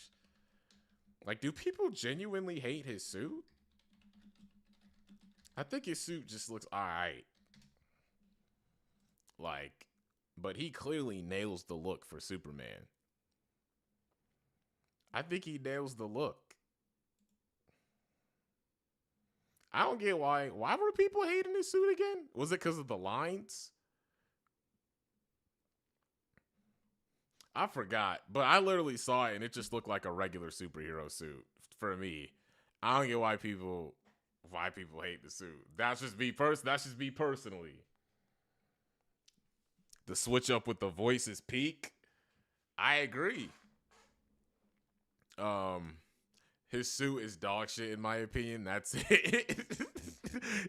Like, do people genuinely hate his suit? I think his suit just looks alright. Like, but he clearly nails the look for Superman. I think he nails the look. I don't get why were people hating his suit again? Was it because of the lines? I forgot, but I literally saw it and it just looked like a regular superhero suit for me. I don't get why people hate the suit. That's just me personally. The switch up with the voice is peak. I agree. His suit is dog shit in my opinion. That's it.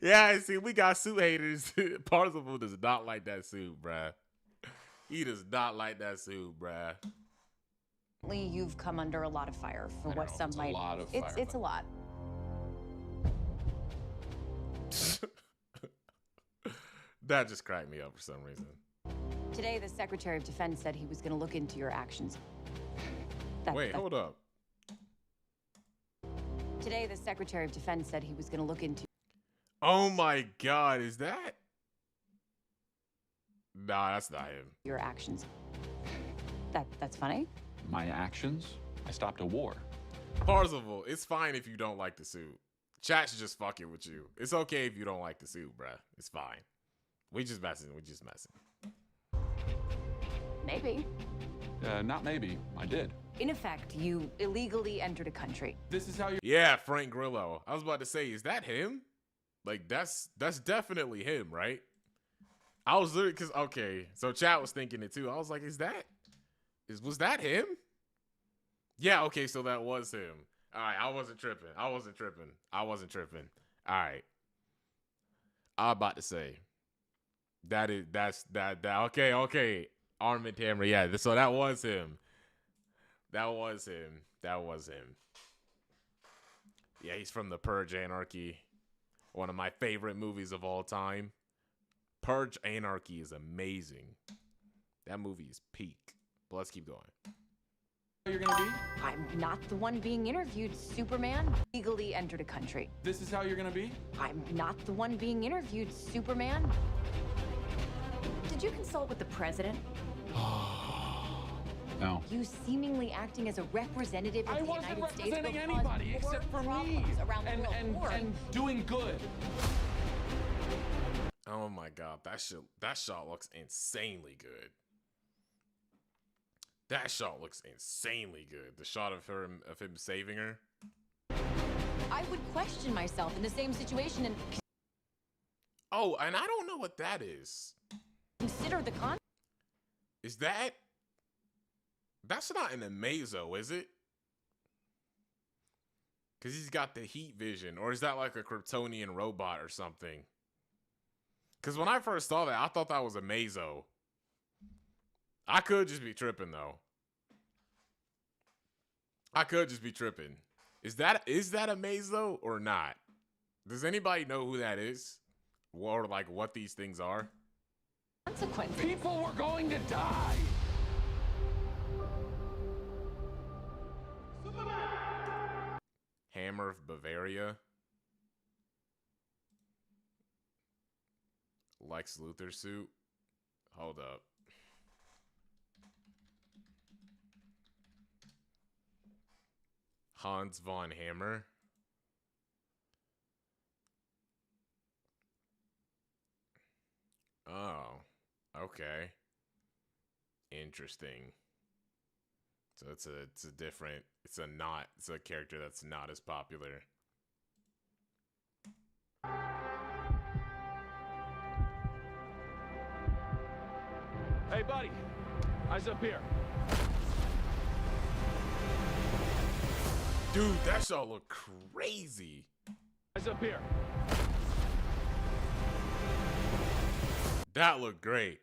Yeah, see, we got suit haters. Parzival does not like that suit, bruh. He does not like that suit, bruh. You've come under a lot of fire for what some might. It's a lot. That just cracked me up for some reason. Today, the Secretary of Defense said he was going to look into your actions. Wait, hold up. Today, the Secretary of Defense said he was going to look into. Oh my God, is that? Nah, that's not him. Your actions. That's funny. My actions? I stopped a war. Parzival, it's fine if you don't like the suit. Chat's just fucking with you. It's okay if you don't like the suit, bruh. It's fine. We just messing. Maybe. Not maybe. I did. In effect, you illegally entered a country. This is how you. Yeah, Frank Grillo. I was about to say, is that him? Like, that's definitely him, right? I was literally, because, okay, so chat was thinking it too. I was like, was that him? Yeah, okay, so that was him. All right, I wasn't tripping. All right. I was about to say, okay. Armin Tamra, yeah, so that was him. Yeah, he's from the Purge Anarchy. One of my favorite movies of all time. Purge Anarchy is amazing. That movie is peak. But let's keep going. You're gonna be? I'm not the one being interviewed, Superman. Legally entered a country. This is how you're gonna be? I'm not the one being interviewed, Superman. Did you consult with the president? No. You seemingly acting as a representative of the United States. I wasn't representing anybody except for me. Around the world. And doing good. Oh my god, that shot looks insanely good. That shot looks insanely good. The shot of him saving her. I would question myself in the same situation and Oh, and I don't know what that is. consider the con. Is that? That's not an Amazo, is it? Because he's got the heat vision. Or is that like a Kryptonian robot or something? Because when I first saw that, I thought that was Amazo. I could just be tripping, though. I could just be tripping. Is that Amazo or not? Does anybody know who that is? Or like what these things are? Consequences. People were going to die. Hammer of Bavaria. Lex Luthor suit. Hold up. Hans von Hammer. Oh, okay. Interesting. So it's a character that's not as popular. Hey, buddy. Eyes up here. Dude, that shot look crazy. Eyes up here. That looked great.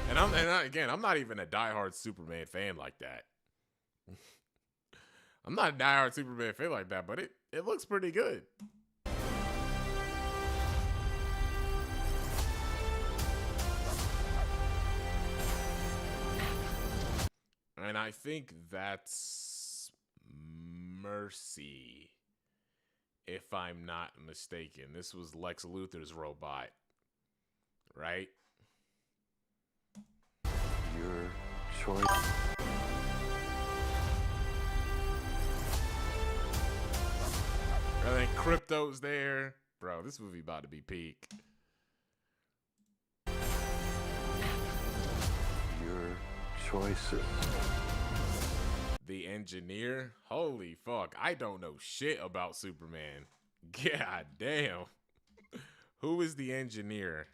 And I'm not even a diehard Superman fan like that. I'm not a diehard Superman fan like that, but it looks pretty good. And I think that's Mercy, if I'm not mistaken. This was Lex Luthor's robot, right? Your choice. And then Crypto's there. Bro, this movie about to be peak. Your choices. The Engineer? Holy fuck. I don't know shit about Superman. God damn. Who is the Engineer?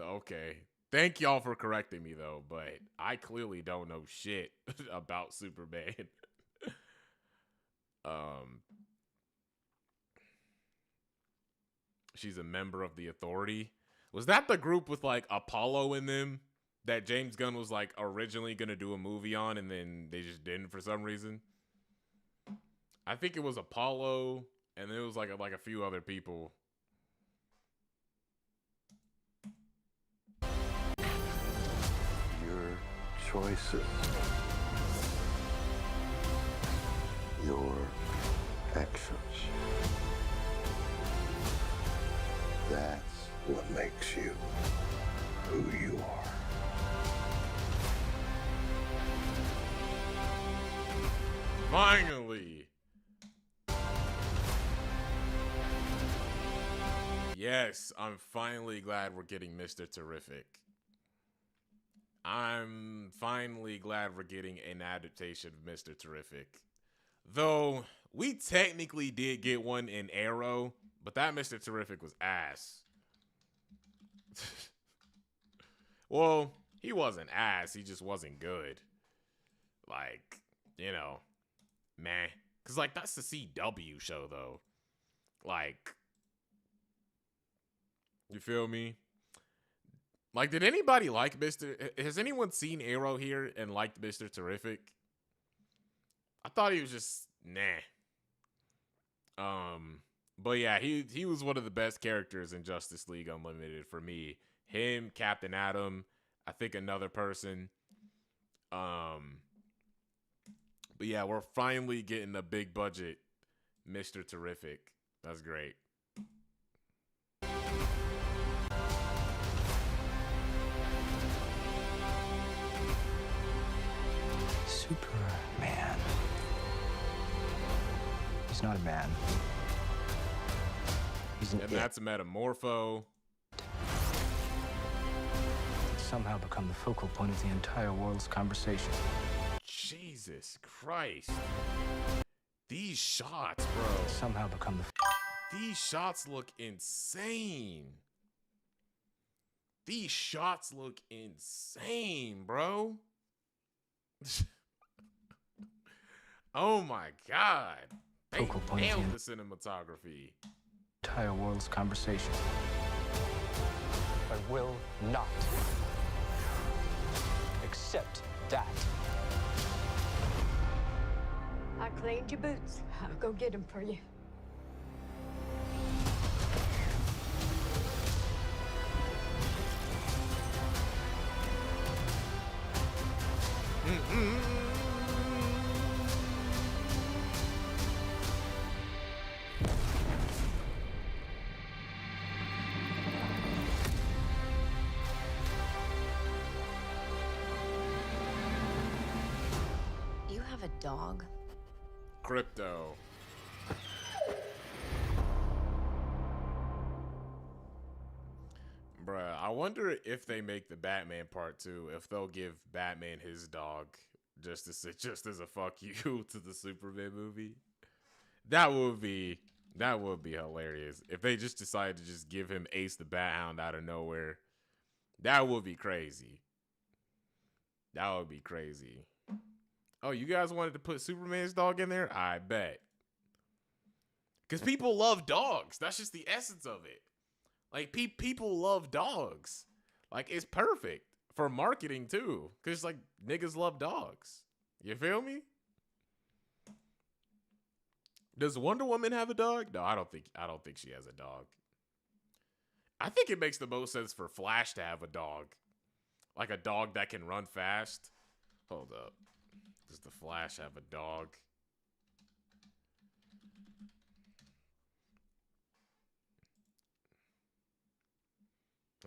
Okay. Thank y'all for correcting me though, but I clearly don't know shit about Superman. She's a member of the Authority. Was that the group with like Apollo in them that James Gunn was like originally gonna do a movie on and then they just didn't for some reason? I think it was Apollo and it was like a few other people. Your choices. Your actions. That's what makes you who you are. Finally! Yes, I'm finally glad we're getting Mr. Terrific. I'm finally glad we're getting an adaptation of Mr. Terrific. Though, we technically did get one in Arrow, but that Mr. Terrific was ass. Well, he wasn't ass, he just wasn't good. Like, you know, meh. Because, like, that's the CW show, though. Like, you feel me? Like, did anybody like has anyone seen Arrow here and liked Mr. Terrific? I thought he was just, nah. But yeah, he was one of the best characters in Justice League Unlimited for me. Him, Captain Atom, I think another person. But yeah, we're finally getting a big budget Mr. Terrific. That's great. He's not a man. He's an And that's Metamorpho. Somehow become the focal point of the entire world's conversation. Jesus Christ. These shots, bro. Somehow become the... These shots look insane. These shots look insane, bro. Oh my God. They Focal point nailed again. the cinematography. Entire world's conversation. I will not accept that. I cleaned your boots. I'll go get them for you. You have a dog? Crypto. Bruh, I wonder if they make the Batman part 2, if they'll give Batman his dog just as a fuck you to the Superman movie. That would be hilarious. If they just decide to just give him Ace the Bat Hound out of nowhere. That would be crazy. That would be crazy. Oh, you guys wanted to put Superman's dog in there? I bet. Because people love dogs. That's just the essence of it. Like, people love dogs. Like, it's perfect for marketing, too. Because, like, niggas love dogs. You feel me? Does Wonder Woman have a dog? No, I don't think she has a dog. I think it makes the most sense for Flash to have a dog. Like, a dog that can run fast. Hold up. Does the Flash have a dog?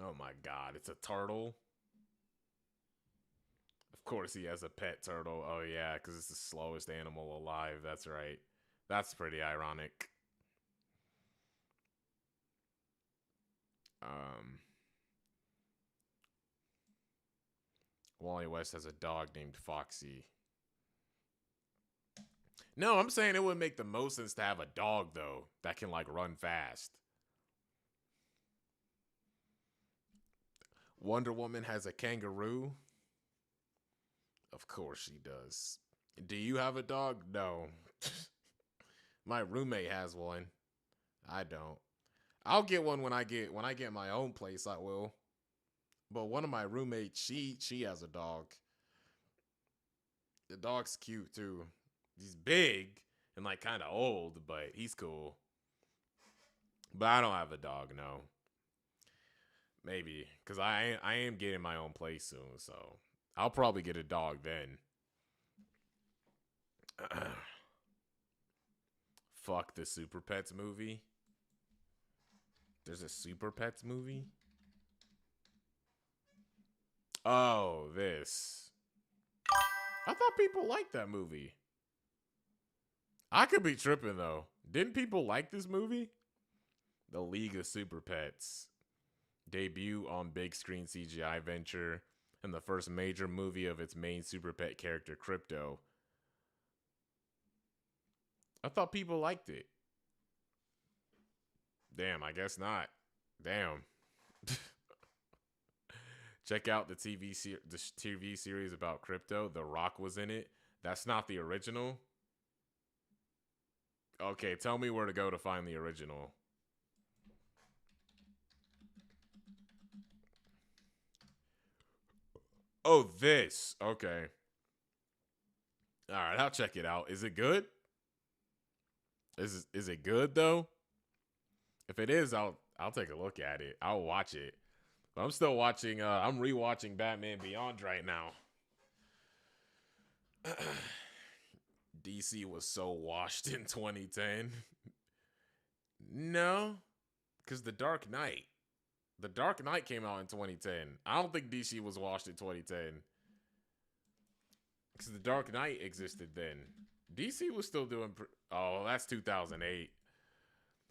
Oh my God, it's a turtle. Of course he has a pet turtle. Oh yeah, because it's the slowest animal alive. That's right. That's pretty ironic. Wally West has a dog named Foxy. No, I'm saying it would make the most sense to have a dog, though, that can, like, run fast. Wonder Woman has a kangaroo. Of course she does. Do you have a dog? No. My roommate has one. I don't. I'll get one when I get my own place, I will. But one of my roommates, she has a dog. The dog's cute, too. He's big and, like, kind of old, but he's cool. But I don't have a dog, no. Maybe, because I am getting my own place soon, so I'll probably get a dog then. Fuck the Super Pets movie. There's a Super Pets movie? Oh, this. I thought people liked that movie. I could be tripping, though. Didn't people like this movie? The League of Super Pets. Debut on big screen CGI venture and the first major movie of its main Super Pet character, Crypto. I thought people liked it. Damn, I guess not. Damn. Check out the TV series about Crypto. The Rock was in it. That's not the original. Okay, tell me where to go to find the original. Oh, this. Okay. All right, I'll check it out. Is it good? Is it good though? If it is, I'll take a look at it. I'll watch it. But I'm still watching. I'm rewatching Batman Beyond right now. DC was so washed in 2010. No, because The Dark Knight. The Dark Knight came out in 2010. I don't think DC was washed in 2010. Because The Dark Knight existed then. DC was still doing... Oh, that's 2008.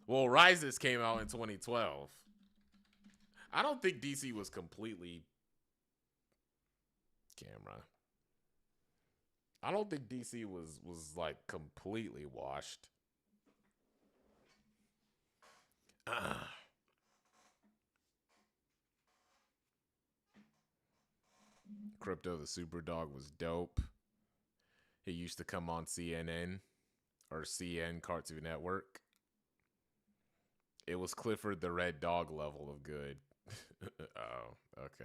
Well, Rises came out in 2012. I don't think DC was completely camera. I don't think DC was like completely washed. Crypto the Superdog was dope. He used to come on CNN or CN Cartoon Network. It was Clifford the Red Dog level of good. Oh, okay.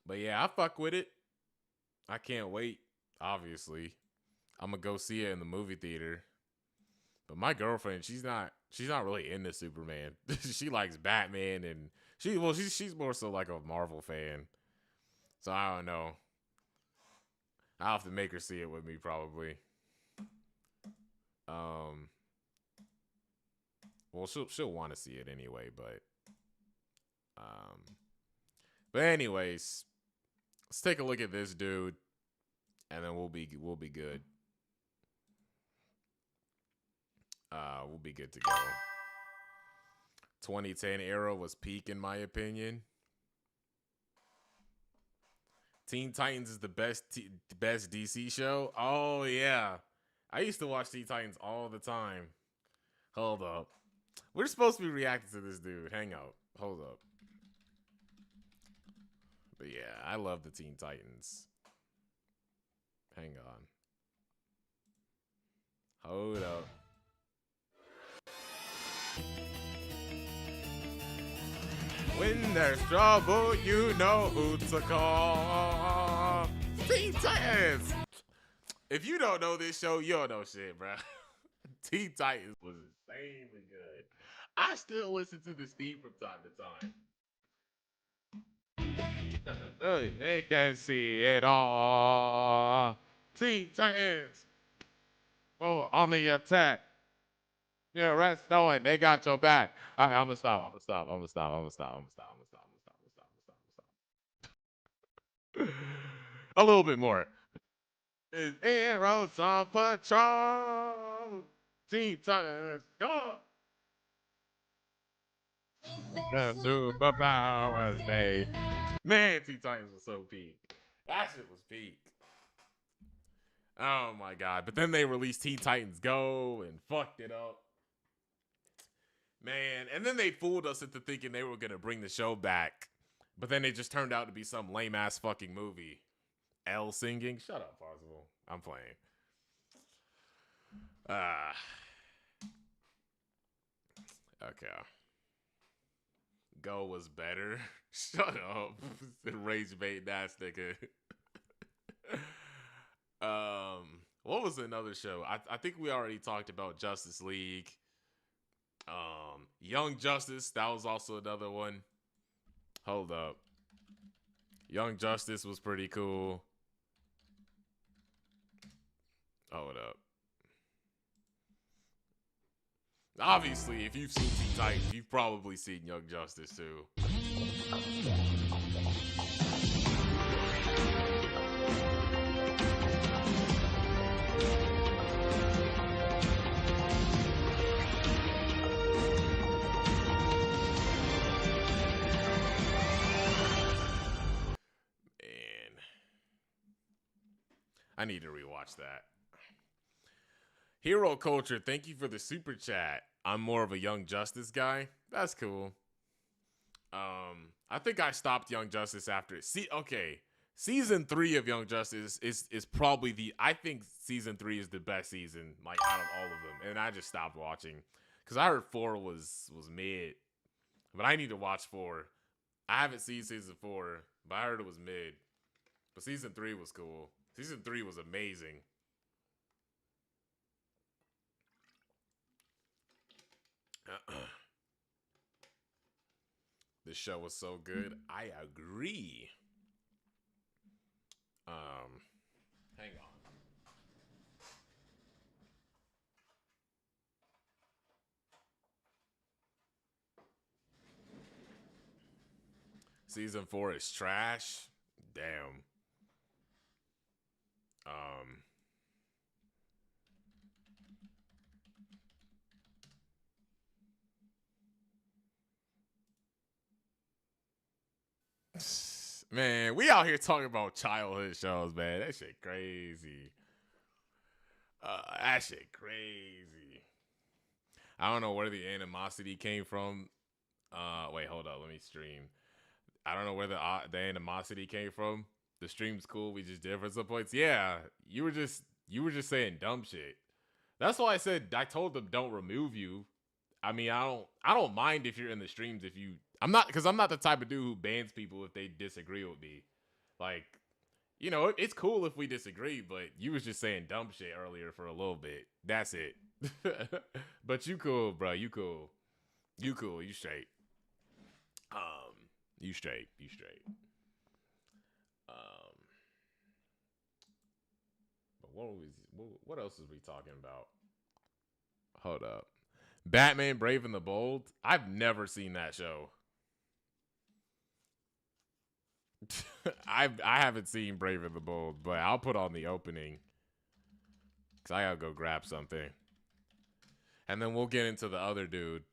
But yeah, I fuck with it. I can't wait, obviously. I'm gonna go see it in the movie theater. But my girlfriend, she's not really into Superman. She likes Batman and she's more so like a Marvel fan. So I don't know. I'll have to make her see it with me probably. Well, she'll want to see it anyway, but anyways, let's take a look at this dude, and then we'll be good. We'll be good to go. 2010 era was peak in my opinion. Teen Titans is the best DC show. Oh yeah, I used to watch Teen Titans all the time. Hold up. We're supposed to be reacting to this dude. Hang out. Hold up. But yeah, I love the Teen Titans. Hang on. Hold up. When there's trouble, you know who to call. Teen Titans! If you don't know this show, you don't know shit, bro. Teen Titans was insanely good. I still listen to this theme from time to time. They can see it all. Teen Titans. Oh, on the attack. Yeah, rest knowing they got your back. All right, I'm gonna stop. A little bit more. It's Arrows on patrol. Teen Titans, go! The superpowers made. Man, Teen Titans was so peak. That shit was peak. Oh my god. But then they released Teen Titans Go and fucked it up. Man, and then they fooled us into thinking they were gonna bring the show back. But then it just turned out to be some lame ass fucking movie. L singing? Shut up, Parzival. I'm playing. Okay. Go was better. Shut up. Rage bait ass nigga. What was another show? I think we already talked about Justice League. Young Justice, that was also another one. Hold up. Young Justice was pretty cool. Hold up. Obviously, if you've seen Teen Titans, you've probably seen Young Justice too. I need to rewatch that. Hero Culture, thank you for the super chat. I'm more of a Young Justice guy. That's cool. I think I stopped Young Justice after season 3 of Young Justice is probably I think season 3 is the best season, like out of all of them. And I just stopped watching because I heard 4 was mid, but I need to watch 4. I haven't seen season 4, but I heard it was mid. But season 3 was cool. Season 3 was amazing. This show was so good. I agree. Hang on. Season 4 is trash. Damn. Man, we out here talking about childhood shows, man. That shit crazy. That shit crazy. I don't know where the animosity came from. Wait, hold up. Let me stream. I don't know where the animosity came from. The stream's cool. We just different some points. Yeah, you were just saying dumb shit. That's why I told them don't remove you. I mean, I don't mind if you're in the streams if you. I'm not the type of dude who bans people if they disagree with me. Like, you know, it's cool if we disagree, but you was just saying dumb shit earlier for a little bit. That's it. But you cool, bro. You cool. You cool. You straight. You straight. You straight. But what else is we talking about? Hold up. Batman Brave and the Bold? I've never seen that show. I haven't seen Brave and the Bold, but I'll put on the opening. Because I gotta go grab something. And then we'll get into the other dude.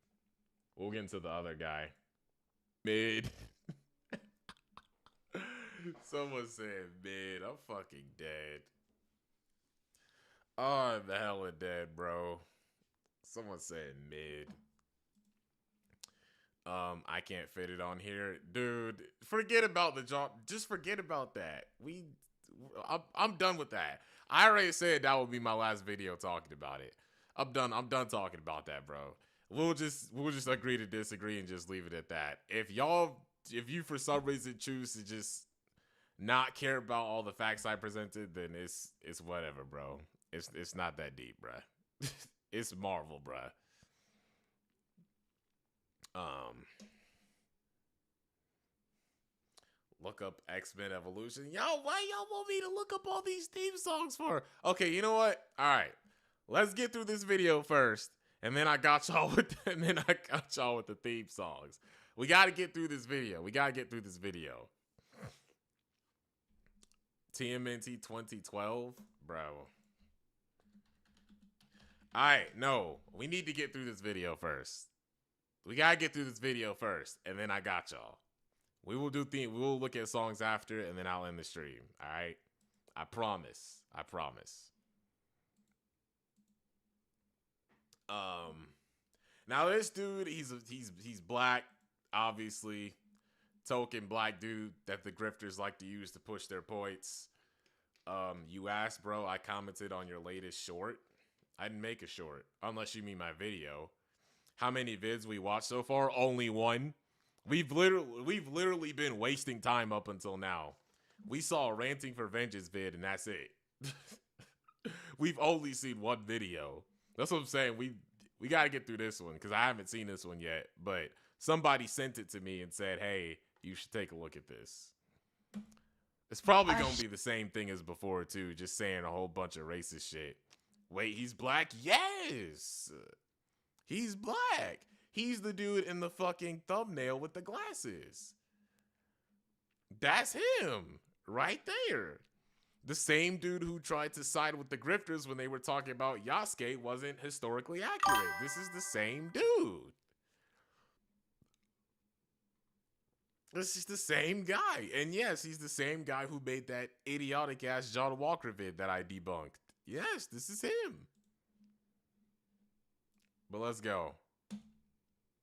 We'll get into the other guy. Mid. Someone said mid. I'm fucking dead. Oh, I'm hella dead, bro. Someone said mid. I can't fit it on here. Dude, forget about the job. Just forget about that. I'm done with that. I already said that would be my last video talking about it. I'm done talking about that, bro. We'll just agree to disagree and just leave it at that. If you for some reason choose to just not care about all the facts I presented, then it's whatever, bro. It's not that deep, bruh. It's Marvel, bruh. Look up X-Men Evolution. Yo, why y'all want me to look up all these theme songs for? Okay, you know what? All right, let's get through this video first, and then I got y'all with the theme songs. We got to get through this video. TMNT 2012, bro. All right, no, we need to get through this video first. We gotta get through this video first, and then I got y'all. We will look at songs after, and then I'll end the stream. All right, I promise. Now this dude, he's black, obviously, token black dude that the grifters like to use to push their points. You asked, bro. I commented on your latest short. I didn't make a short, unless you mean my video. How many vids we watched so far? Only one. We've literally been wasting time up until now. We saw a Ranting for Vengeance vid, and that's it. We've only seen one video. That's what I'm saying. We got to get through this one, because I haven't seen this one yet. But somebody sent it to me and said, hey, you should take a look at this. It's probably going to be the same thing as before, too. Just saying a whole bunch of racist shit. Wait, he's black? Yes! He's black. He's the dude in the fucking thumbnail with the glasses. That's him right there. The same dude who tried to side with the grifters when they were talking about Yasuke wasn't historically accurate. This is the same dude. This is the same guy. And yes, he's the same guy who made that idiotic ass John Walker vid that I debunked. Yes, this is him. But let's go.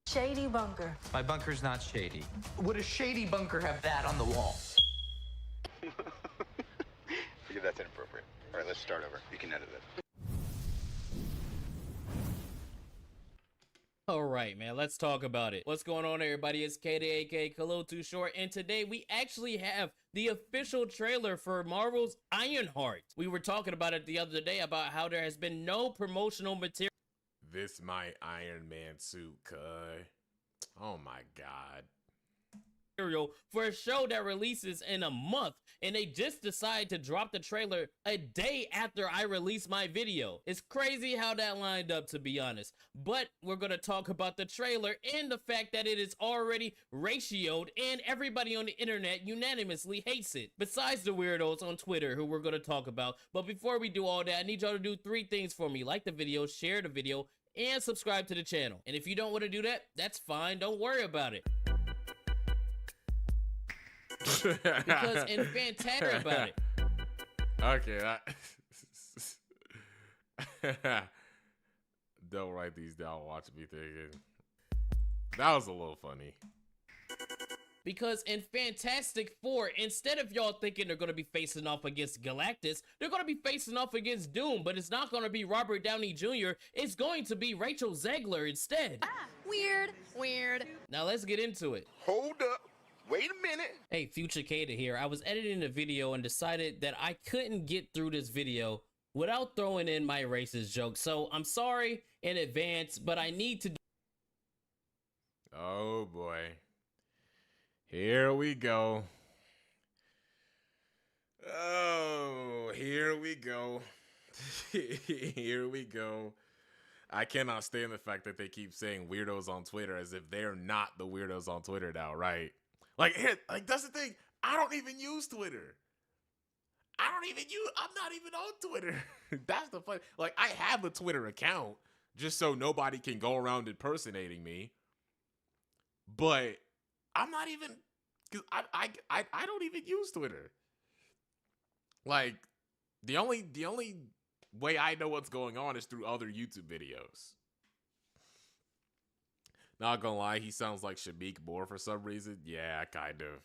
Shady bunker. My bunker's not shady. Would a shady bunker have that on the wall? Forget that's inappropriate. All right, let's start over. You can edit it. All right, man, let's talk about it. What's going on, everybody? It's KD, aka Kalo Too Short, and today we actually have the official trailer for Marvel's Ironheart. We were talking about it the other day about how there has been no promotional material. This my Iron Man suit, cuz. Oh my god. for a show that releases in a month, and they just decided to drop the trailer a day after I released my video. It's crazy how that lined up, to be honest. But we're gonna talk about the trailer and the fact that it is already ratioed and everybody on the internet unanimously hates it, besides the weirdos on Twitter who we're gonna talk about. But before we do all that, I need y'all to do 3 things for me: like the video, share the video, and subscribe to the channel. And if you don't want to do that, that's fine, don't worry about it. Because in fantastic about it. Okay, don't write these down. Watch me thinking. That was a little funny. Because in Fantastic Four, instead of y'all thinking they're going to be facing off against Galactus, they're going to be facing off against Doom, but it's not going to be Robert Downey Jr., it's going to be Rachel Zegler instead. Weird. Now let's get into it. Hold up. Wait a minute. Hey, Future Kada here. I was editing the video and decided that I couldn't get through this video without throwing in my racist joke, so I'm sorry in advance, but I need to. Oh boy. Here we go. Oh, here we go. Here we go. I cannot stand the fact that they keep saying weirdos on Twitter as if they're not the weirdos on Twitter now, right? Like that's the thing. I don't even use Twitter. I'm not even on Twitter. That's the fun. Like, I have a Twitter account just so nobody can go around impersonating me. But I'm not even, cause I don't even use Twitter. Like, the only way I know what's going on is through other YouTube videos. Not gonna lie, he sounds like Shamik Moore for some reason. Yeah, kind of.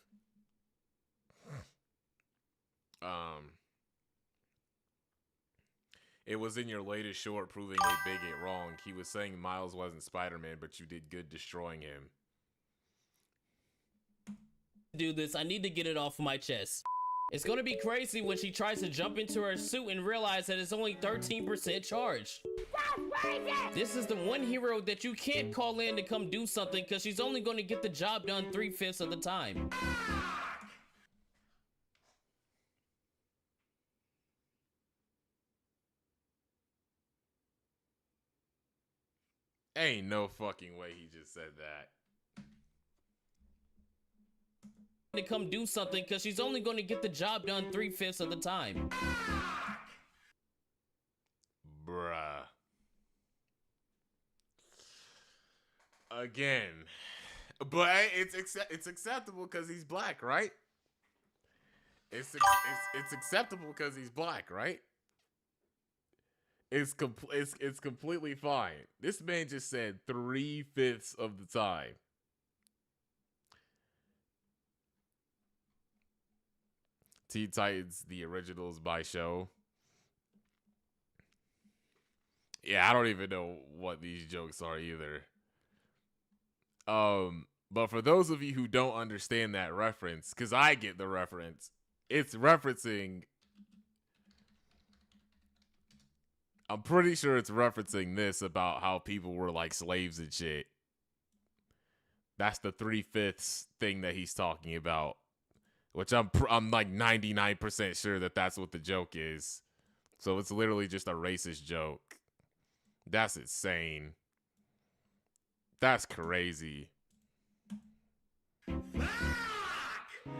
It was in your latest short proving a bigot wrong. He was saying Miles wasn't Spider-Man, but you did good destroying him. Do this, I need to get it off my chest. It's gonna be crazy when she tries to jump into her suit and realize that it's only 13% charged. This is the one hero that you can't call in to come do something because she's only gonna get the job done 3/5 of the time. Ain't no fucking way he just said that. To come do something because she's only going to get the job done 3/5 of the time. Bruh. Again. But it's acceptable because he's black, right? It's acceptable because he's black, right? It's completely fine. This man just said 3/5 of the time. Teen Titans, the originals by show. Yeah, I don't even know what these jokes are either. But for those of you who don't understand that reference, because I get the reference, it's referencing, I'm pretty sure it's referencing this about how people were like slaves and shit. That's the 3/5 thing that he's talking about, which I'm like 99% sure that that's what the joke is. So it's literally just a racist joke. That's insane. That's crazy.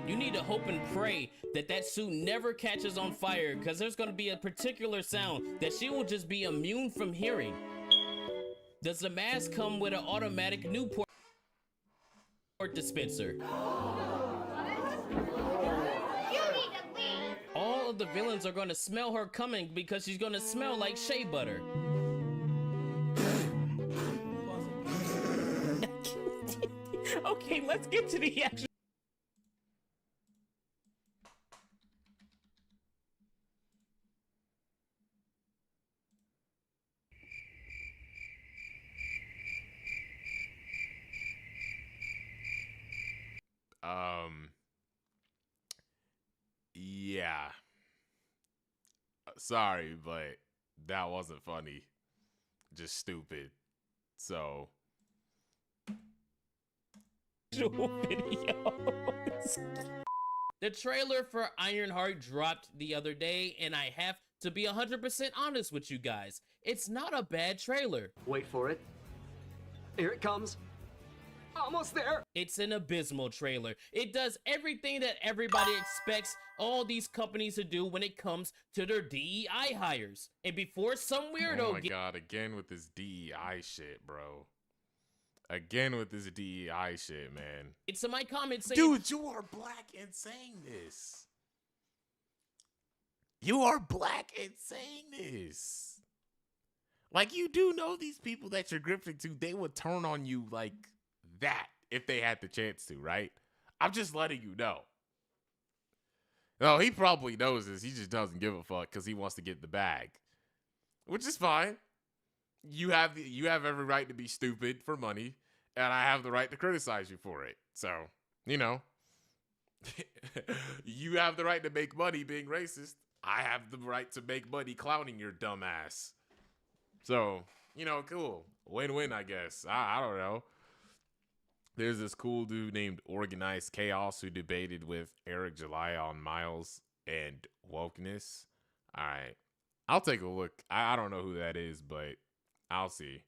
You need to hope and pray that that suit never catches on fire because there's going to be a particular sound that she will just be immune from hearing. Does the mask come with an automatic Newport dispenser? All of the villains are going to smell her coming because she's going to smell like shea butter. Okay, let's get to the action. Yeah. Sorry, but that wasn't funny. Just stupid. So videos. The trailer for Ironheart dropped the other day, and I have to be 100% honest with you guys. It's not a bad trailer. Wait for it. Here it comes. Almost there. It's an abysmal trailer. It does everything that everybody expects all these companies to do when it comes to their DEI hires. And before some weirdo oh my god, again with this DEI shit, bro. Again with this DEI shit, man. It's in my comments saying, dude, you are black and saying this. You are black and saying this. Like, you do know these people that you're grifting to, they would turn on you like that if they had the chance to, right? I'm just letting you know. No, he probably knows this. He just doesn't give a fuck because he wants to get the bag, which is fine. You have every right to be stupid for money, and I have the right to criticize you for it. So, you know, you have the right to make money being racist. I have the right to make money clowning your dumb ass. So, you know, cool. Win-win, I guess. I don't know. There's this cool dude named Organized Chaos who debated with Eric July on Miles and wokeness. All right. I'll take a look. I don't know who that is, but I'll see.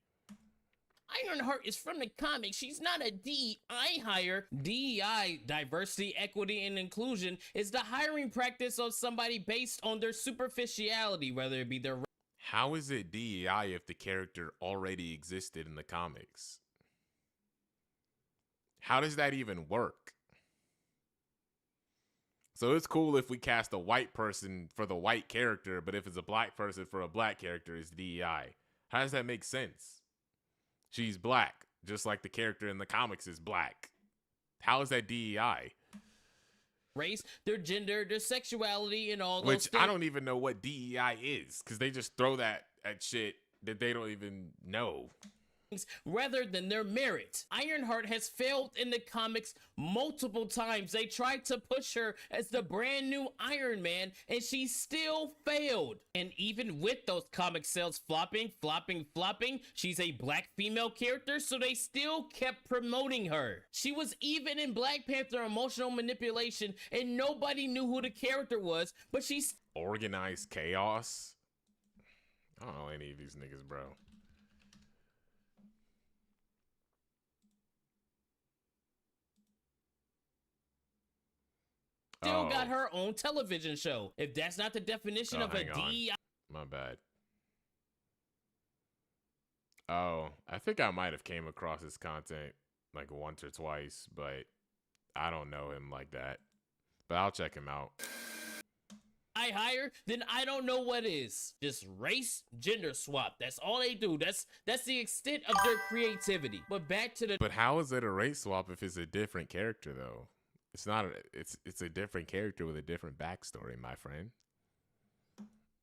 Ironheart is from the comics. She's not a DEI hire. DEI, diversity, equity, and inclusion, is the hiring practice of somebody based on their superficiality, whether it be their... How is it DEI if the character already existed in the comics? How does that even work? So it's cool if we cast a white person for the white character, but if it's a black person for a black character, it's DEI. How does that make sense? She's black, just like the character in the comics is black. How is that DEI? Race, their gender, their sexuality, and all those Which I don't even know what DEI is, because they just throw that at shit that they don't even know. Rather than their merit. Ironheart has failed in the comics multiple times. They tried to push her as the brand new Iron Man, and she still failed. And even with those comic sales flopping, she's a black female character, so they still kept promoting her. She was even in Black Panther Emotional Manipulation, and nobody knew who the character was, but she's... Organized Chaos? I don't know any of these niggas, bro. Still got her own television show. If that's not the definition of a DEI... My bad. Oh, I think I might have came across his content like once or twice, but I don't know him like that. But I'll check him out. I hire, then I don't know what is. Just race, gender swap. That's all they do. That's the extent of their creativity. But back to the... But how is it a race swap if it's a different character, though? It's not. It's a different character with a different backstory, my friend.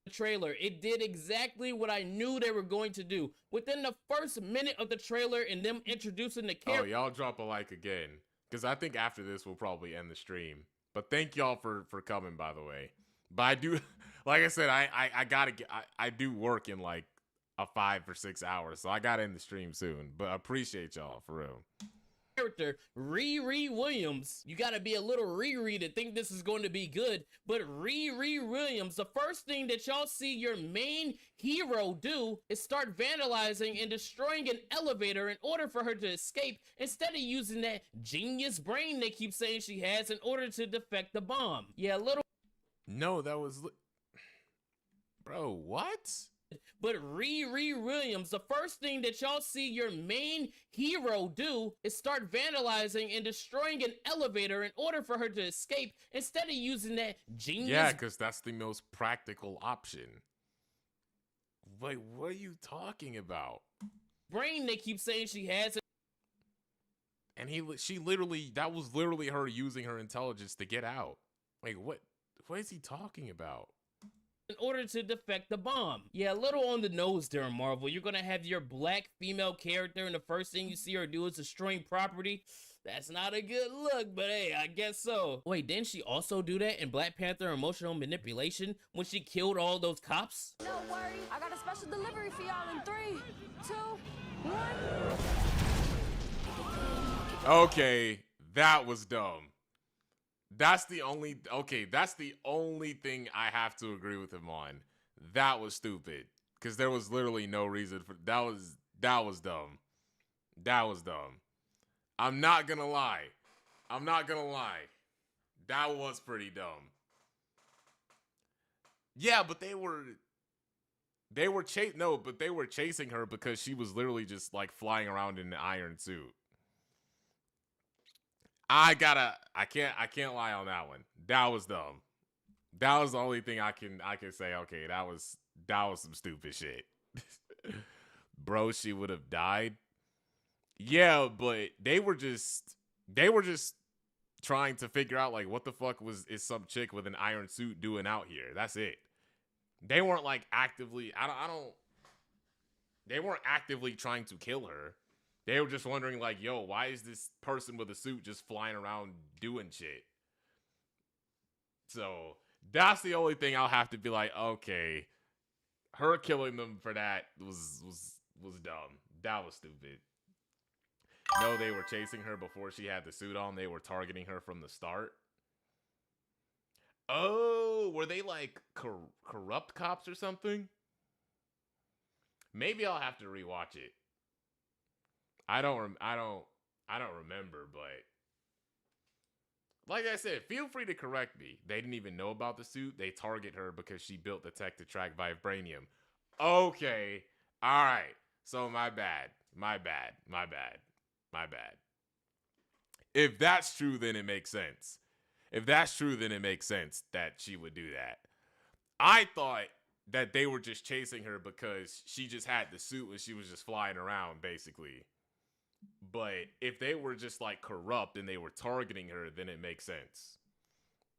Trailer. It did exactly what I knew they were going to do. Within the first minute of the trailer and them introducing the character. Oh, y'all drop a like again, because I think after this we'll probably end the stream. But thank y'all for coming, by the way. But I do, like I said, I gotta get. I do work in like a 5 or 6 hours, so I gotta end the stream soon. But I appreciate y'all for real. Character Riri Williams. You gotta be a little Riri to think this is going to be good, but Riri Williams, the first thing that y'all see your main hero do is start vandalizing and destroying an elevator in order for her to escape, instead of using that genius brain they keep saying she has in order to defect the bomb. Yeah, little... No, that was... Bro, what? But Riri Williams, the first thing that y'all see your main hero do is start vandalizing and destroying an elevator in order for her to escape, instead of using that genius... Yeah, because that's the most practical option. Wait, what are you talking about? Brain they keep saying she has... And she literally... That was literally her using her intelligence to get out. Wait, what is he talking about? In order to defect the bomb. Yeah, a little on the nose there, Marvel. You're gonna have your black female character and the first thing you see her do is destroying property. That's not a good look, but hey, I guess so. Wait, didn't she also do that in Black Panther Emotional Manipulation when she killed all those cops? No worry, I got a special delivery for y'all in 3, 2, 1. Okay, That was dumb. That's the only thing I have to agree with him on. That was stupid. Because there was literally no reason for that was dumb. That was dumb. I'm not gonna lie. That was pretty dumb. Yeah, but they were chasing her because she was literally just like flying around in an iron suit. I can't lie on that one. That was dumb. That was the only thing I can say. Okay, that was some stupid shit. Bro, she would have died. Yeah, but they were just trying to figure out like what the fuck is some chick with an iron suit doing out here. That's it. They weren't like actively they weren't actively trying to kill her. They were just wondering like, yo, why is this person with a suit just flying around doing shit? So that's the only thing I'll have to be like, okay, her killing them for that was dumb. That was stupid. No, they were chasing her before she had the suit on. They were targeting her from the start. Oh, were they like corrupt cops or something? Maybe I'll have to rewatch it. I don't remember, but like I said, feel free to correct me. They didn't even know about the suit. They target her because she built the tech to track vibranium. Okay. All right. So my bad. If that's true, then it makes sense. That she would do that. I thought that they were just chasing her because she just had the suit and she was just flying around, basically. But if they were just like corrupt and they were targeting her, then it makes sense.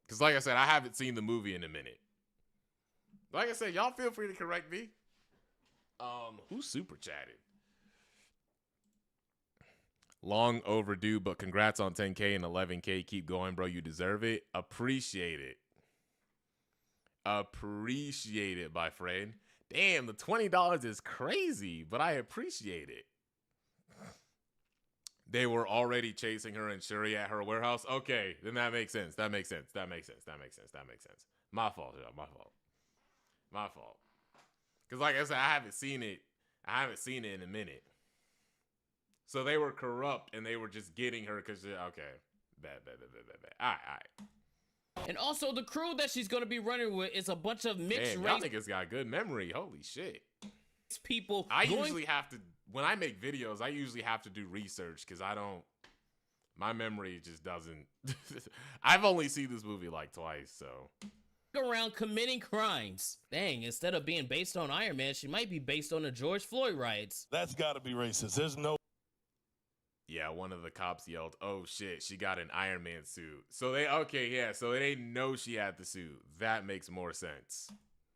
Because like I said, I haven't seen the movie in a minute. Like I said, y'all feel free to correct me. Who super chatted? Long overdue, but congrats on 10K and 11K. Keep going, bro. You deserve it. Appreciate it. Appreciate it, my friend. Damn, the $20 is crazy, but I appreciate it. They were already chasing her and Shuri at her warehouse. Okay, then that makes sense. That makes sense. My fault, y'all. My fault. Because like I said, I haven't seen it in a minute. So they were corrupt and they were just getting her because, okay. Bad. All right. And also the crew that she's going to be running with is a bunch of mixed race. Y'all niggas got good memory. Holy shit. People. Usually have to, when I make videos, I usually have to do research because my memory just doesn't. I've only seen this movie like twice, so. Around committing crimes. Dang, instead of being based on Iron Man, she might be based on the George Floyd riots. That's gotta be racist. There's no. Yeah, one of the cops yelled, "Oh shit, she got an Iron Man suit." So they so they know she had the suit. That makes more sense.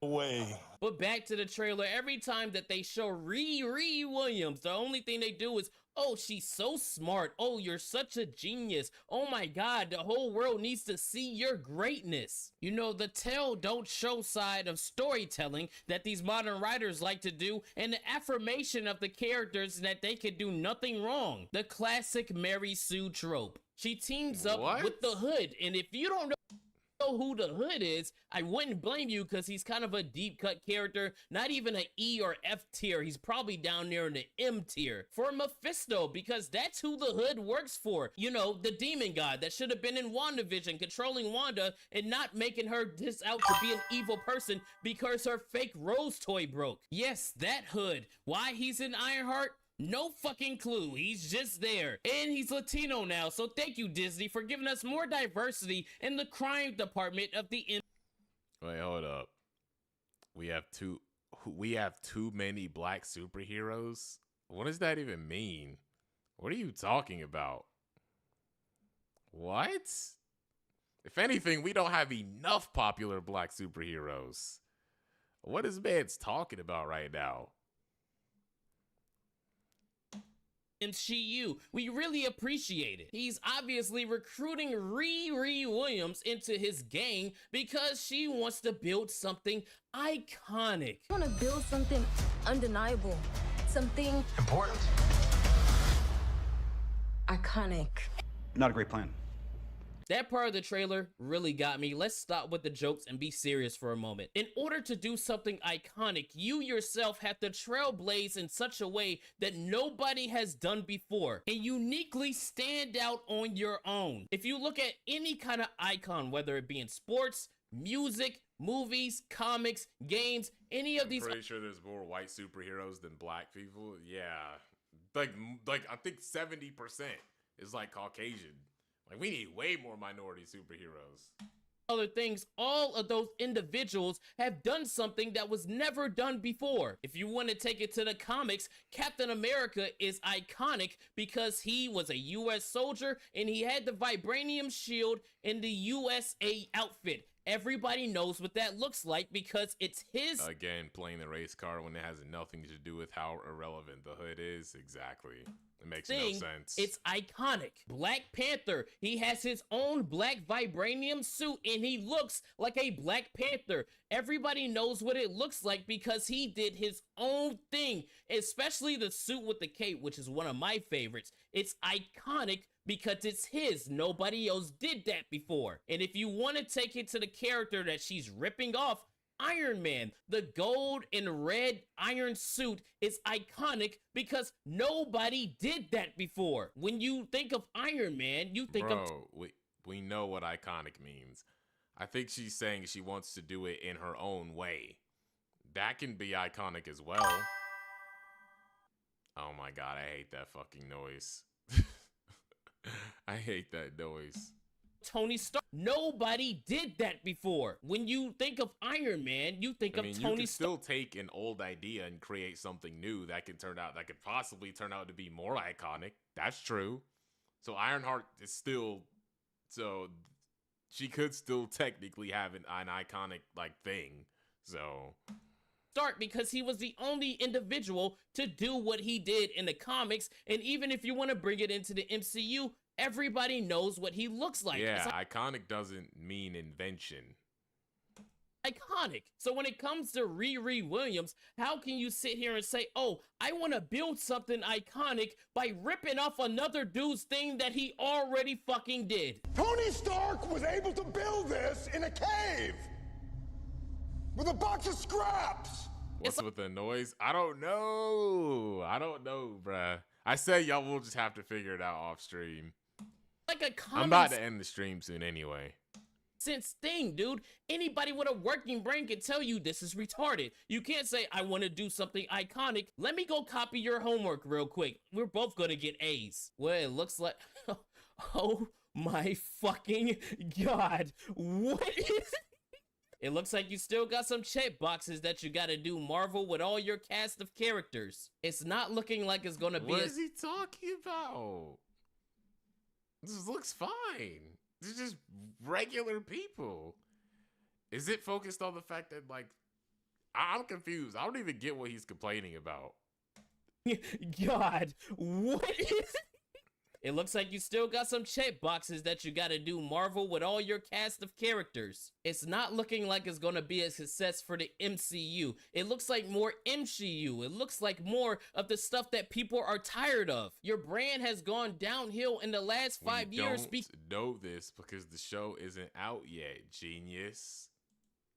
Way. But back to the trailer, every time that they show Riri Williams, the only thing they do is, oh, she's so smart. Oh, you're such a genius. Oh my God, the whole world needs to see your greatness. You know, the tell don't show side of storytelling that these modern writers like to do, and the affirmation of the characters that they could do nothing wrong. The classic Mary Sue trope. She teams up with the Hood, and if you don't know who the Hood is, I wouldn't blame you because he's kind of a deep cut character, not even an E or F tier. He's probably down there in the M tier for Mephisto, because that's who the Hood works for. You know, the demon god that should have been in WandaVision controlling Wanda and not making her this out to be an evil person because her fake Rose toy broke. Yes, that Hood. Why he's in Ironheart? No fucking clue. He's just there. And he's Latino now, so thank you, Disney, for giving us more diversity in the crime department of the Wait, hold up. We have too many black superheroes? What does that even mean? What are you talking about? What? If anything, we don't have enough popular black superheroes. What is man's talking about right now? MCU. We really appreciate it. He's obviously recruiting Riri Williams into his gang because she wants to build something iconic. I want to build something undeniable, something important, iconic. Not a great plan. That part of the trailer really got me. Let's stop with the jokes and be serious for a moment. In order to do something iconic, you yourself have to trailblaze in such a way that nobody has done before and uniquely stand out on your own. If you look at any kind of icon, whether it be in sports, music, movies, comics, games, any of these... I'm pretty sure there's more white superheroes than black people. Yeah. Like I think 70% is like Caucasian. Like, we need way more minority superheroes. Other things, all of those individuals have done something that was never done before. If you want to take it to the comics, Captain America is iconic because he was a US soldier and he had the vibranium shield in the USA outfit. Everybody knows what that looks like because it's his. Again, playing the race car when it has nothing to do with how irrelevant the hood is. Exactly. It makes no sense. It's iconic. Black Panther, he has his own black vibranium suit and he looks like a Black Panther. Everybody knows what it looks like because he did his own thing, especially the suit with the cape, which is one of my favorites. It's iconic because it's his. Nobody else did that before. And if you want to take it to the character that she's ripping off, Iron Man, the gold and red iron suit is iconic because nobody did that before. When you think of Iron Man, you think of... we know what iconic means. I think she's saying she wants to do it in her own way. That can be iconic as well. Oh my god, I hate that fucking noise. I hate that noise. Tony Stark. Nobody did that before. When you think of Iron Man, you think of Tony Stark. You can still take an old idea and create something new that could possibly turn out to be more iconic. That's true. So Ironheart is still, so she could still technically have an iconic like thing. So Stark, because he was the only individual to do what he did in the comics, and even if you want to bring it into the MCU, everybody knows what he looks like. Yeah, iconic doesn't mean invention. Iconic. So when it comes to Riri Williams, how can you sit here and say, oh, I want to build something iconic by ripping off another dude's thing that he already fucking did? Tony Stark was able to build this in a cave with a box of scraps. What's with the noise? I don't know. I don't know, bruh. I said y'all will just have to figure it out off stream. Like a I'm about to end the stream soon anyway. Sense thing, dude. Anybody with a working brain can tell you this is retarded. You can't say, I want to do something iconic. Let me go copy your homework real quick. We're both gonna get A's. Well, it looks like... Oh my fucking god. What is it? It looks like you still got some check boxes that you gotta do, Marvel, with all your cast of characters. It's not looking like it's gonna be... What is he talking about? This looks fine. They're just regular people. Is it focused on the fact that, like, I'm confused. I don't even get what he's complaining about. God, what is it? It looks like you still got some check boxes that you gotta do, Marvel, with all your cast of characters. It's not looking like it's gonna be a success for the MCU. It looks like more MCU. It looks like more of the stuff that people are tired of. Your brand has gone downhill in the last 5 years. We don't know this because the show isn't out yet, genius.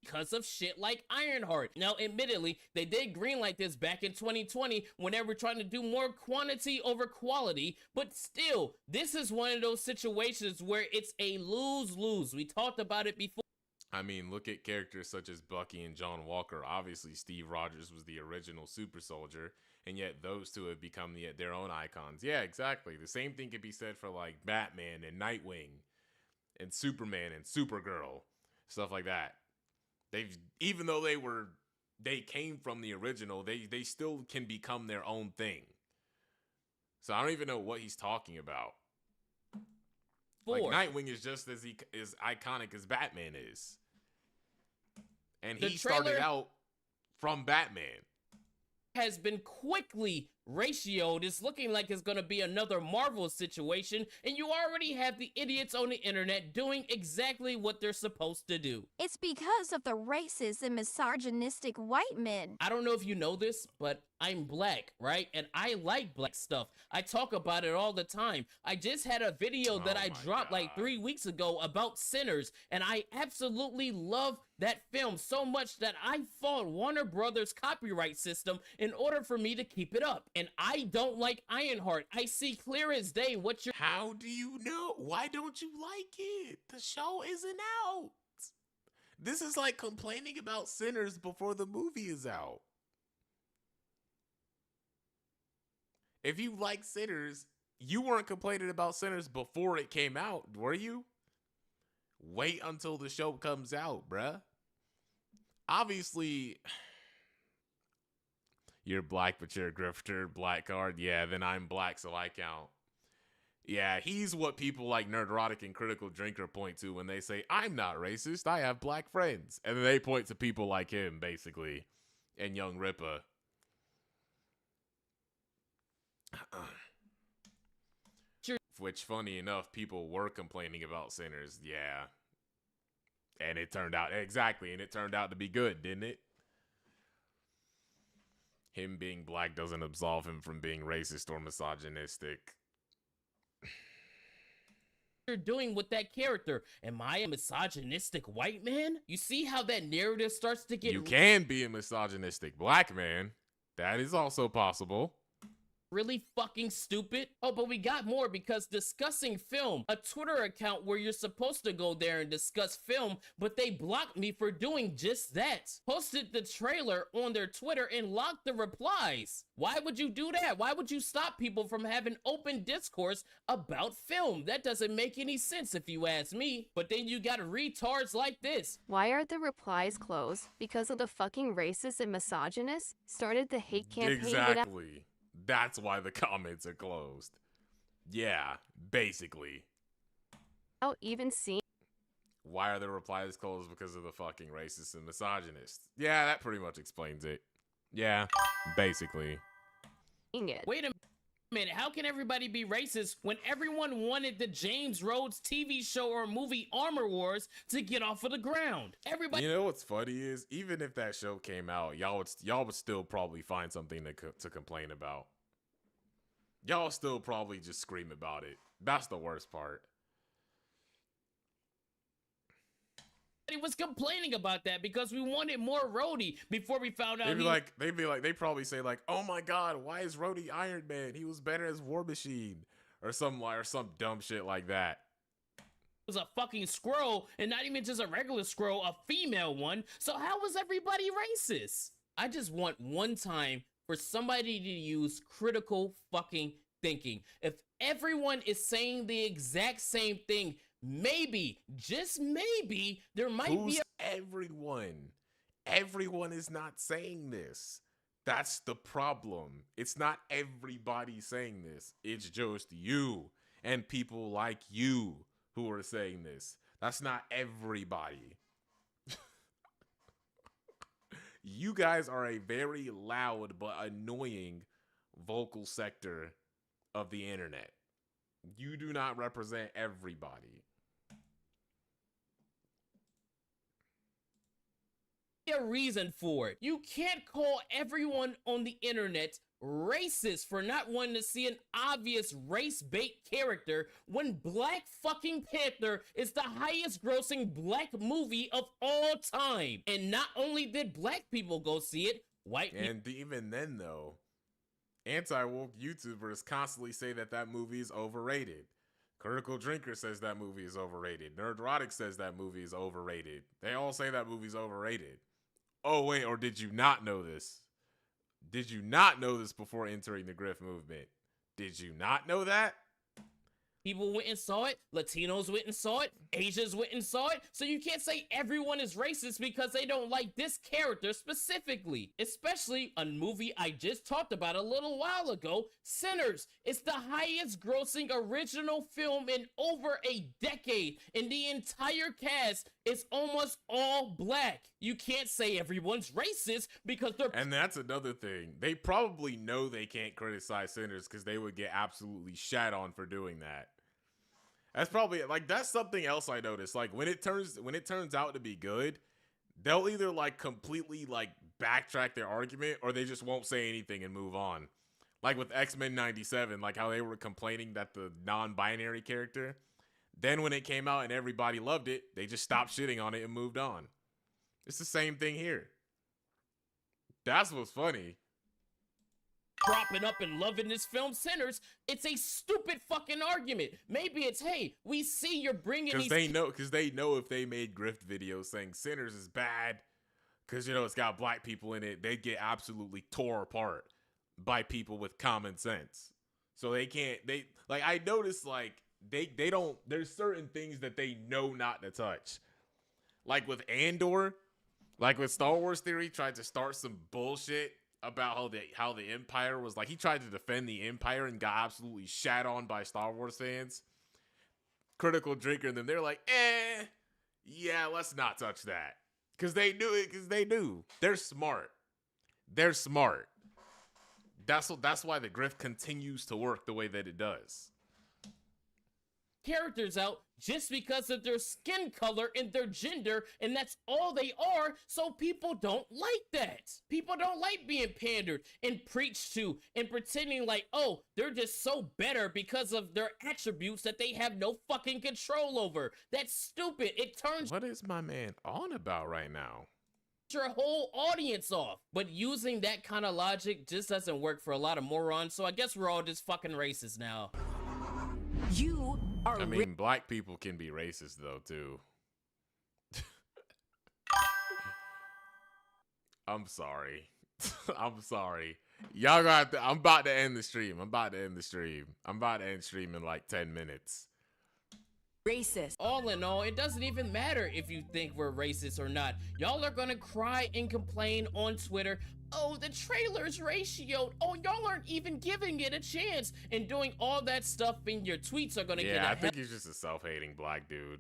Because of shit like Ironheart. Now, admittedly, they did greenlight this back in 2020 when they were trying to do more quantity over quality, but still, this is one of those situations where it's a lose-lose. We talked about it before. I mean, look at characters such as Bucky and John Walker. Obviously, Steve Rogers was the original super soldier, and yet those two have become their own icons. Yeah, exactly. The same thing could be said for, like, Batman and Nightwing and Superman and Supergirl, stuff like that. Even though they came from the original, they still can become their own thing. So I don't even know what he's talking about. Like, Nightwing is just as iconic as Batman is. And he started out from Batman. Has been quickly ratio, it's looking like it's gonna be another Marvel situation, and you already have the idiots on the internet doing exactly what they're supposed to do. It's because of the racist and misogynistic white men. I don't know if you know this, but I'm black, right? And I like black stuff. I talk about it all the time. I just had a video that I dropped like 3 weeks ago about Sinners, and I absolutely love that film so much that I fought Warner Brothers copyright system in order for me to keep it up. And I don't like Ironheart. I see clear as day what you're— How do you know? Why don't you like it? The show isn't out. This is like complaining about Sinners before the movie is out. If you like Sinners, you weren't complaining about Sinners before it came out, were you? Wait until the show comes out, bruh. Obviously, you're black, but you're a grifter, black card. Yeah, then I'm black, so I count. Yeah, he's what people like Nerdrotic and Critical Drinker point to when they say, I'm not racist, I have black friends. And then they point to people like him, basically, and Young Rippa. Which, funny enough, people were complaining about Sinners, yeah. And it turned out, exactly, and it turned out to be good, didn't it? Him being black doesn't absolve him from being racist or misogynistic. You're doing with that character. Am I a misogynistic white man? You see how that narrative starts to get— You can be a misogynistic black man. That is also possible. Really fucking stupid. Oh, but we got more, because Discussing Film, a Twitter account where you're supposed to go there and discuss film, but they blocked me for doing just that. Posted the trailer on their Twitter and locked the replies. Why would you do that? Why would you stop people from having open discourse about film? That doesn't make any sense if you ask me. But then you got retards like this. Why are the replies closed? Because of the fucking racist and misogynist started the hate campaign. Exactly. That's why the comments are closed. Yeah, basically. Without even seeing. Why are the replies closed? Because of the fucking racists and misogynists. Yeah, that pretty much explains it. Yeah, basically. Wait a minute, how can everybody be racist when everyone wanted the James Rhodes TV show or movie Armor Wars to get off of the ground? Everybody— You know what's funny is, even if that show came out, y'all would still probably find something to complain about. Y'all still probably just scream about it. That's the worst part. He was complaining about that because we wanted more Rhodey before we found out. They'd probably say like, "Oh my God, why is Rhodey Iron Man? He was better as War Machine," or some dumb shit like that. Was a fucking Skrull, and not even just a regular Skrull, a female one. So how was everybody racist? I just want one time for somebody to use critical fucking thinking. If everyone is saying the exact same thing, maybe, just maybe, there might be everyone. Everyone is not saying this. That's the problem. It's not everybody saying this. It's just you and people like you who are saying this. That's not everybody. You guys are a very loud but annoying vocal sector of the internet. You do not represent everybody. A reason for it. You can't call everyone on the internet racist for not wanting to see an obvious race bait character when Black fucking Panther is the highest grossing black movie of all time. And not only did black people go see it, white people— And even then though, anti-woke YouTubers constantly say that movie is overrated. Critical Drinker says that movie is overrated. Nerdrotic says that movie is overrated. They all say that movie's overrated. Oh wait, or did you not know this? Did you not know this before entering the Griff movement? Did you not know that? people went and saw it, Latinos went and saw it, Asians went and saw it, so you can't say everyone is racist because they don't like this character specifically. Especially a movie I just talked about a little while ago, Sinners. It's the highest grossing original film in over a decade, and the entire cast is almost all black. You can't say everyone's racist because they're— And that's another thing. They probably know they can't criticize Sinners because they would get absolutely shat on for doing that. That's probably, like, that's something else I noticed. Like, when it turns out to be good, they'll either, like, completely, like, backtrack their argument, or they just won't say anything and move on. Like with X-Men 97, like how they were complaining that the non-binary character, then when it came out and everybody loved it, they just stopped shitting on it and moved on. It's the same thing here. That's what's funny. Propping up and loving this film, Sinners. It's a stupid fucking argument. Maybe it's, hey, we see you're bringing these— because they know if they made grift videos saying Sinners is bad because, you know, it's got black people in it, they'd get absolutely tore apart by people with common sense. So they can't, I noticed, like, they don't, there's certain things that they know not to touch. Like with Andor, like with Star Wars Theory tried to start some bullshit about how the Empire was, like, he tried to defend the Empire and got absolutely shat on by Star Wars fans. Critical Drinker and them, they're like, yeah, let's not touch that. Because they knew it, because they knew. They're smart. They're smart. That's why the grift continues to work the way that it does. Characters out just because of their skin color and their gender, and that's all they are, so people don't like that. People don't like being pandered and preached to and pretending like, oh, they're just so better because of their attributes that they have no fucking control over. That's stupid. It turns— What is my man on about right now? Your whole audience off. But using that kind of logic just doesn't work for a lot of morons, so I guess we're all just fucking racist now. You are— I mean, black people can be racist though too. I'm sorry. I'm sorry. Y'all got I'm about to end the stream. I'm about to end the stream in like 10 minutes. Racist. All in all, it doesn't even matter if you think we're racist or not. Y'all are gonna cry and complain on Twitter. Oh, the trailer's ratioed. Oh, y'all aren't even giving it a chance. And doing all that stuff in your tweets are gonna get I think he's just a self-hating black dude.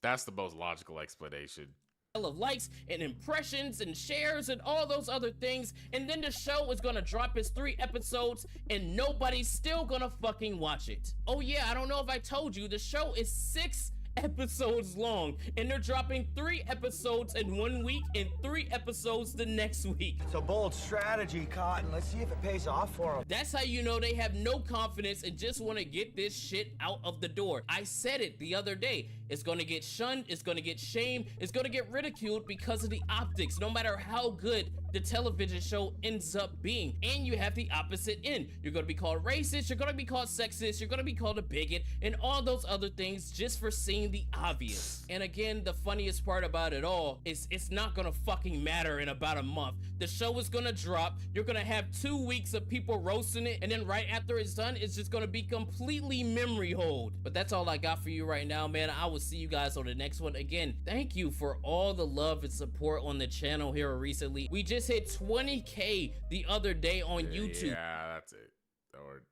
That's the most logical explanation. Of likes and impressions and shares and all those other things, and then the show is gonna drop its 3 episodes and nobody's still gonna fucking watch it. Oh yeah, I don't know if I told you, the show is 6 episodes long, and they're dropping 3 episodes in 1 week and 3 episodes the next week. It's a bold strategy, Cotton. Let's see if it pays off for them. That's how you know they have no confidence and just want to get this shit out of the door. I said it the other day. It's gonna get shunned, it's gonna get shamed, it's gonna get ridiculed because of the optics, no matter how good the television show ends up being. And you have the opposite end. You're gonna be called racist, you're gonna be called sexist, you're gonna be called a bigot, and all those other things just for seeing the obvious. And again, the funniest part about it all is it's not gonna fucking matter in about a month. The show is gonna drop, you're gonna have 2 weeks of people roasting it, and then right after it's done, it's just gonna be completely memory hold. But that's all I got for you right now, man. I will see you guys on the next one. Again, thank you for all the love and support on the channel here recently. We just hit 20K the other day on YouTube. Yeah, that's it. Or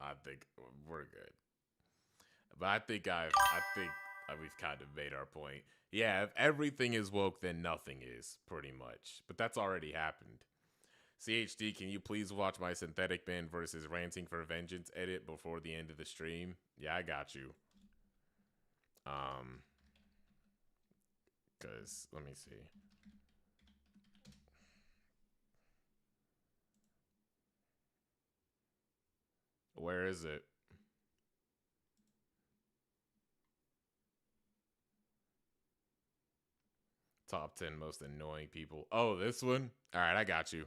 I think we're good. But I think we've kind of made our point. Yeah, if everything is woke, then nothing is, pretty much. But that's already happened. CHD, can you please watch my Synthetic Man versus Ranting for Vengeance edit before the end of the stream? Yeah, I got you. Cause let me see. Where is it? Top 10 most annoying people. Oh, this one? All right, I got you.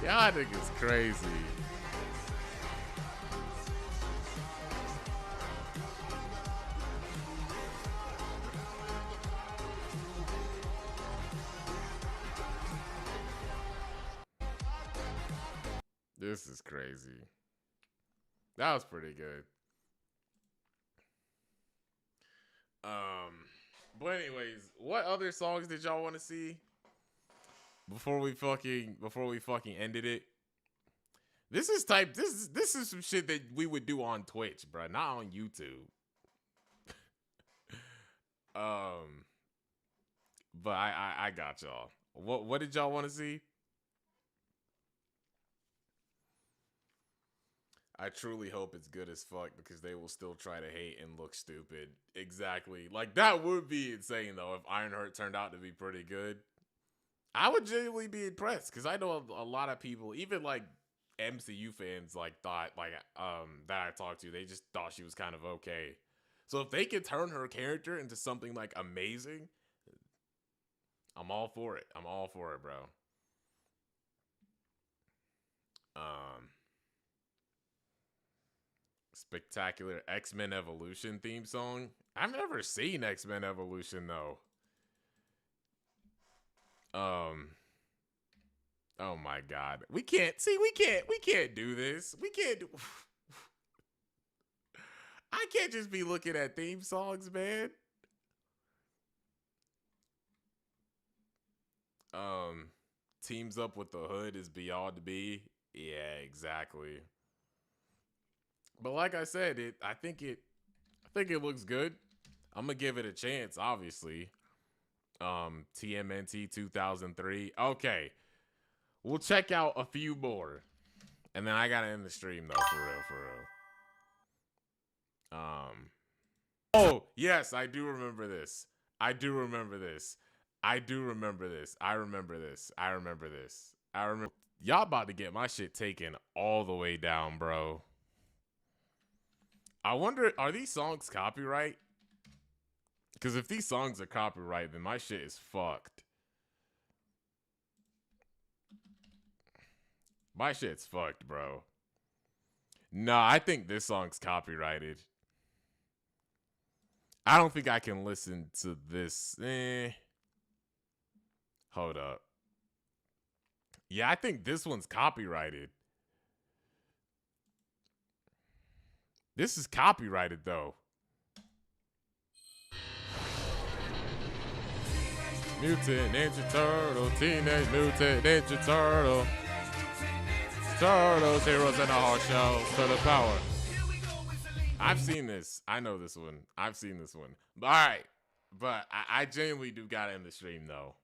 Y'all niggas crazy. This is crazy. That was pretty good. But anyways, what other songs did y'all want to see before we fucking ended it? This is some shit that we would do on Twitch, bro, not on YouTube. But I got y'all. What did y'all want to see? I truly hope it's good as fuck because they will still try to hate and look stupid. Exactly. Like, that would be insane, though, if Ironheart turned out to be pretty good. I would genuinely be impressed because I know a lot of people, even, like, MCU fans, like, thought, like, that I talked to, they just thought she was kind of okay. So if they could turn her character into something, like, amazing, I'm all for it. I'm all for it, bro. Spectacular X-Men Evolution theme song. I've never seen X-Men Evolution though. Oh my god. We can't do this. I can't just be looking at theme songs, man. Teams up with the Hood is beyond me. Yeah, exactly. But like I said, I think it looks good. I'm gonna give it a chance, obviously. TMNT 2003. Okay. We'll check out a few more. And then I gotta end the stream though, for real. Oh, yes, I do remember this. I remember this. Y'all about to get my shit taken all the way down, bro. I wonder, are these songs copyright? Because if these songs are copyright, then my shit is fucked. My shit's fucked, bro. Nah, I think this song's copyrighted. I don't think I can listen to this. Hold up. Yeah, I think this one's copyrighted. This is copyrighted, though. Mutant Ninja Turtle, Teenage Mutant Ninja Turtle. Turtles, heroes in a hard shell, to the power. I've seen this. I know this one. I've seen this one. All right. But I genuinely do gotta end the stream, though.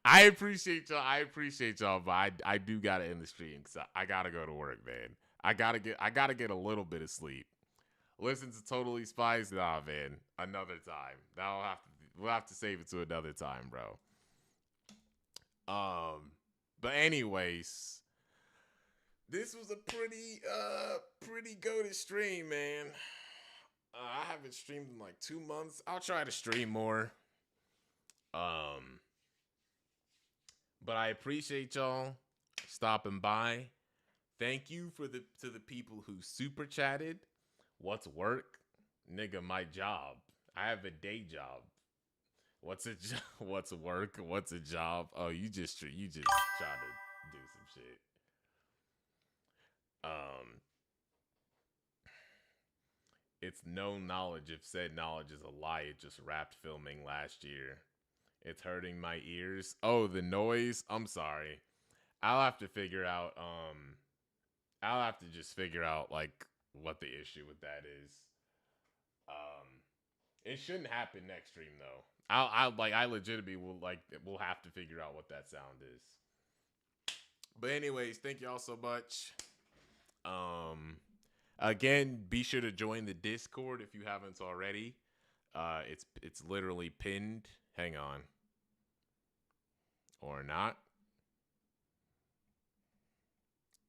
I appreciate y'all, but I do gotta end the stream because I gotta go to work, man. I gotta get a little bit of sleep. Listen to Totally Spies, nah, man. Another time. We'll have to save it to another time, bro. But anyways, this was a pretty goated stream, man. I haven't streamed in like 2 months. I'll try to stream more. But I appreciate y'all stopping by. Thank you to the people who super chatted. What's work? Nigga, my job. I have a day job. What's work? What's a job? Oh, you just try to do some shit. It's no knowledge if said knowledge is a lie. It just wrapped filming last year. It's hurting my ears. Oh, the noise. I'm sorry. I'll have to figure out. I'll have to just figure out like what the issue with that is. It shouldn't happen next stream though. I legitimately we'll have to figure out what that sound is. But anyways, thank y'all so much. Again, be sure to join the Discord if you haven't already. It's literally pinned. Hang on. Or not.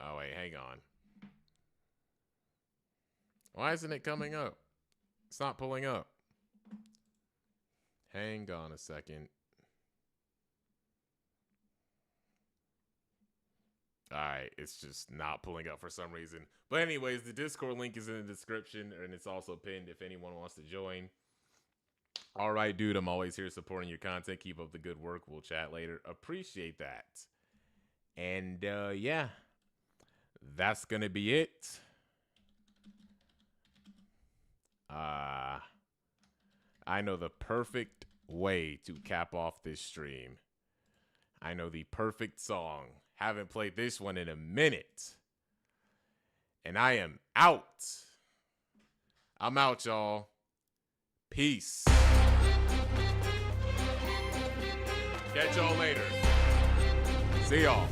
Oh wait, hang on. Why isn't it coming up? It's not pulling up. Hang on a second. Alright, it's just not pulling up for some reason. But anyways, the Discord link is in the description, and it's also pinned if anyone wants to join. Alright, dude, I'm always here supporting your content. Keep up the good work. We'll chat later. Appreciate that. And yeah, that's going to be it. I know the perfect way to cap off this stream. I know the perfect song. Haven't played this one in a minute. And I am out. I'm out, y'all. Peace. Catch y'all later. See y'all.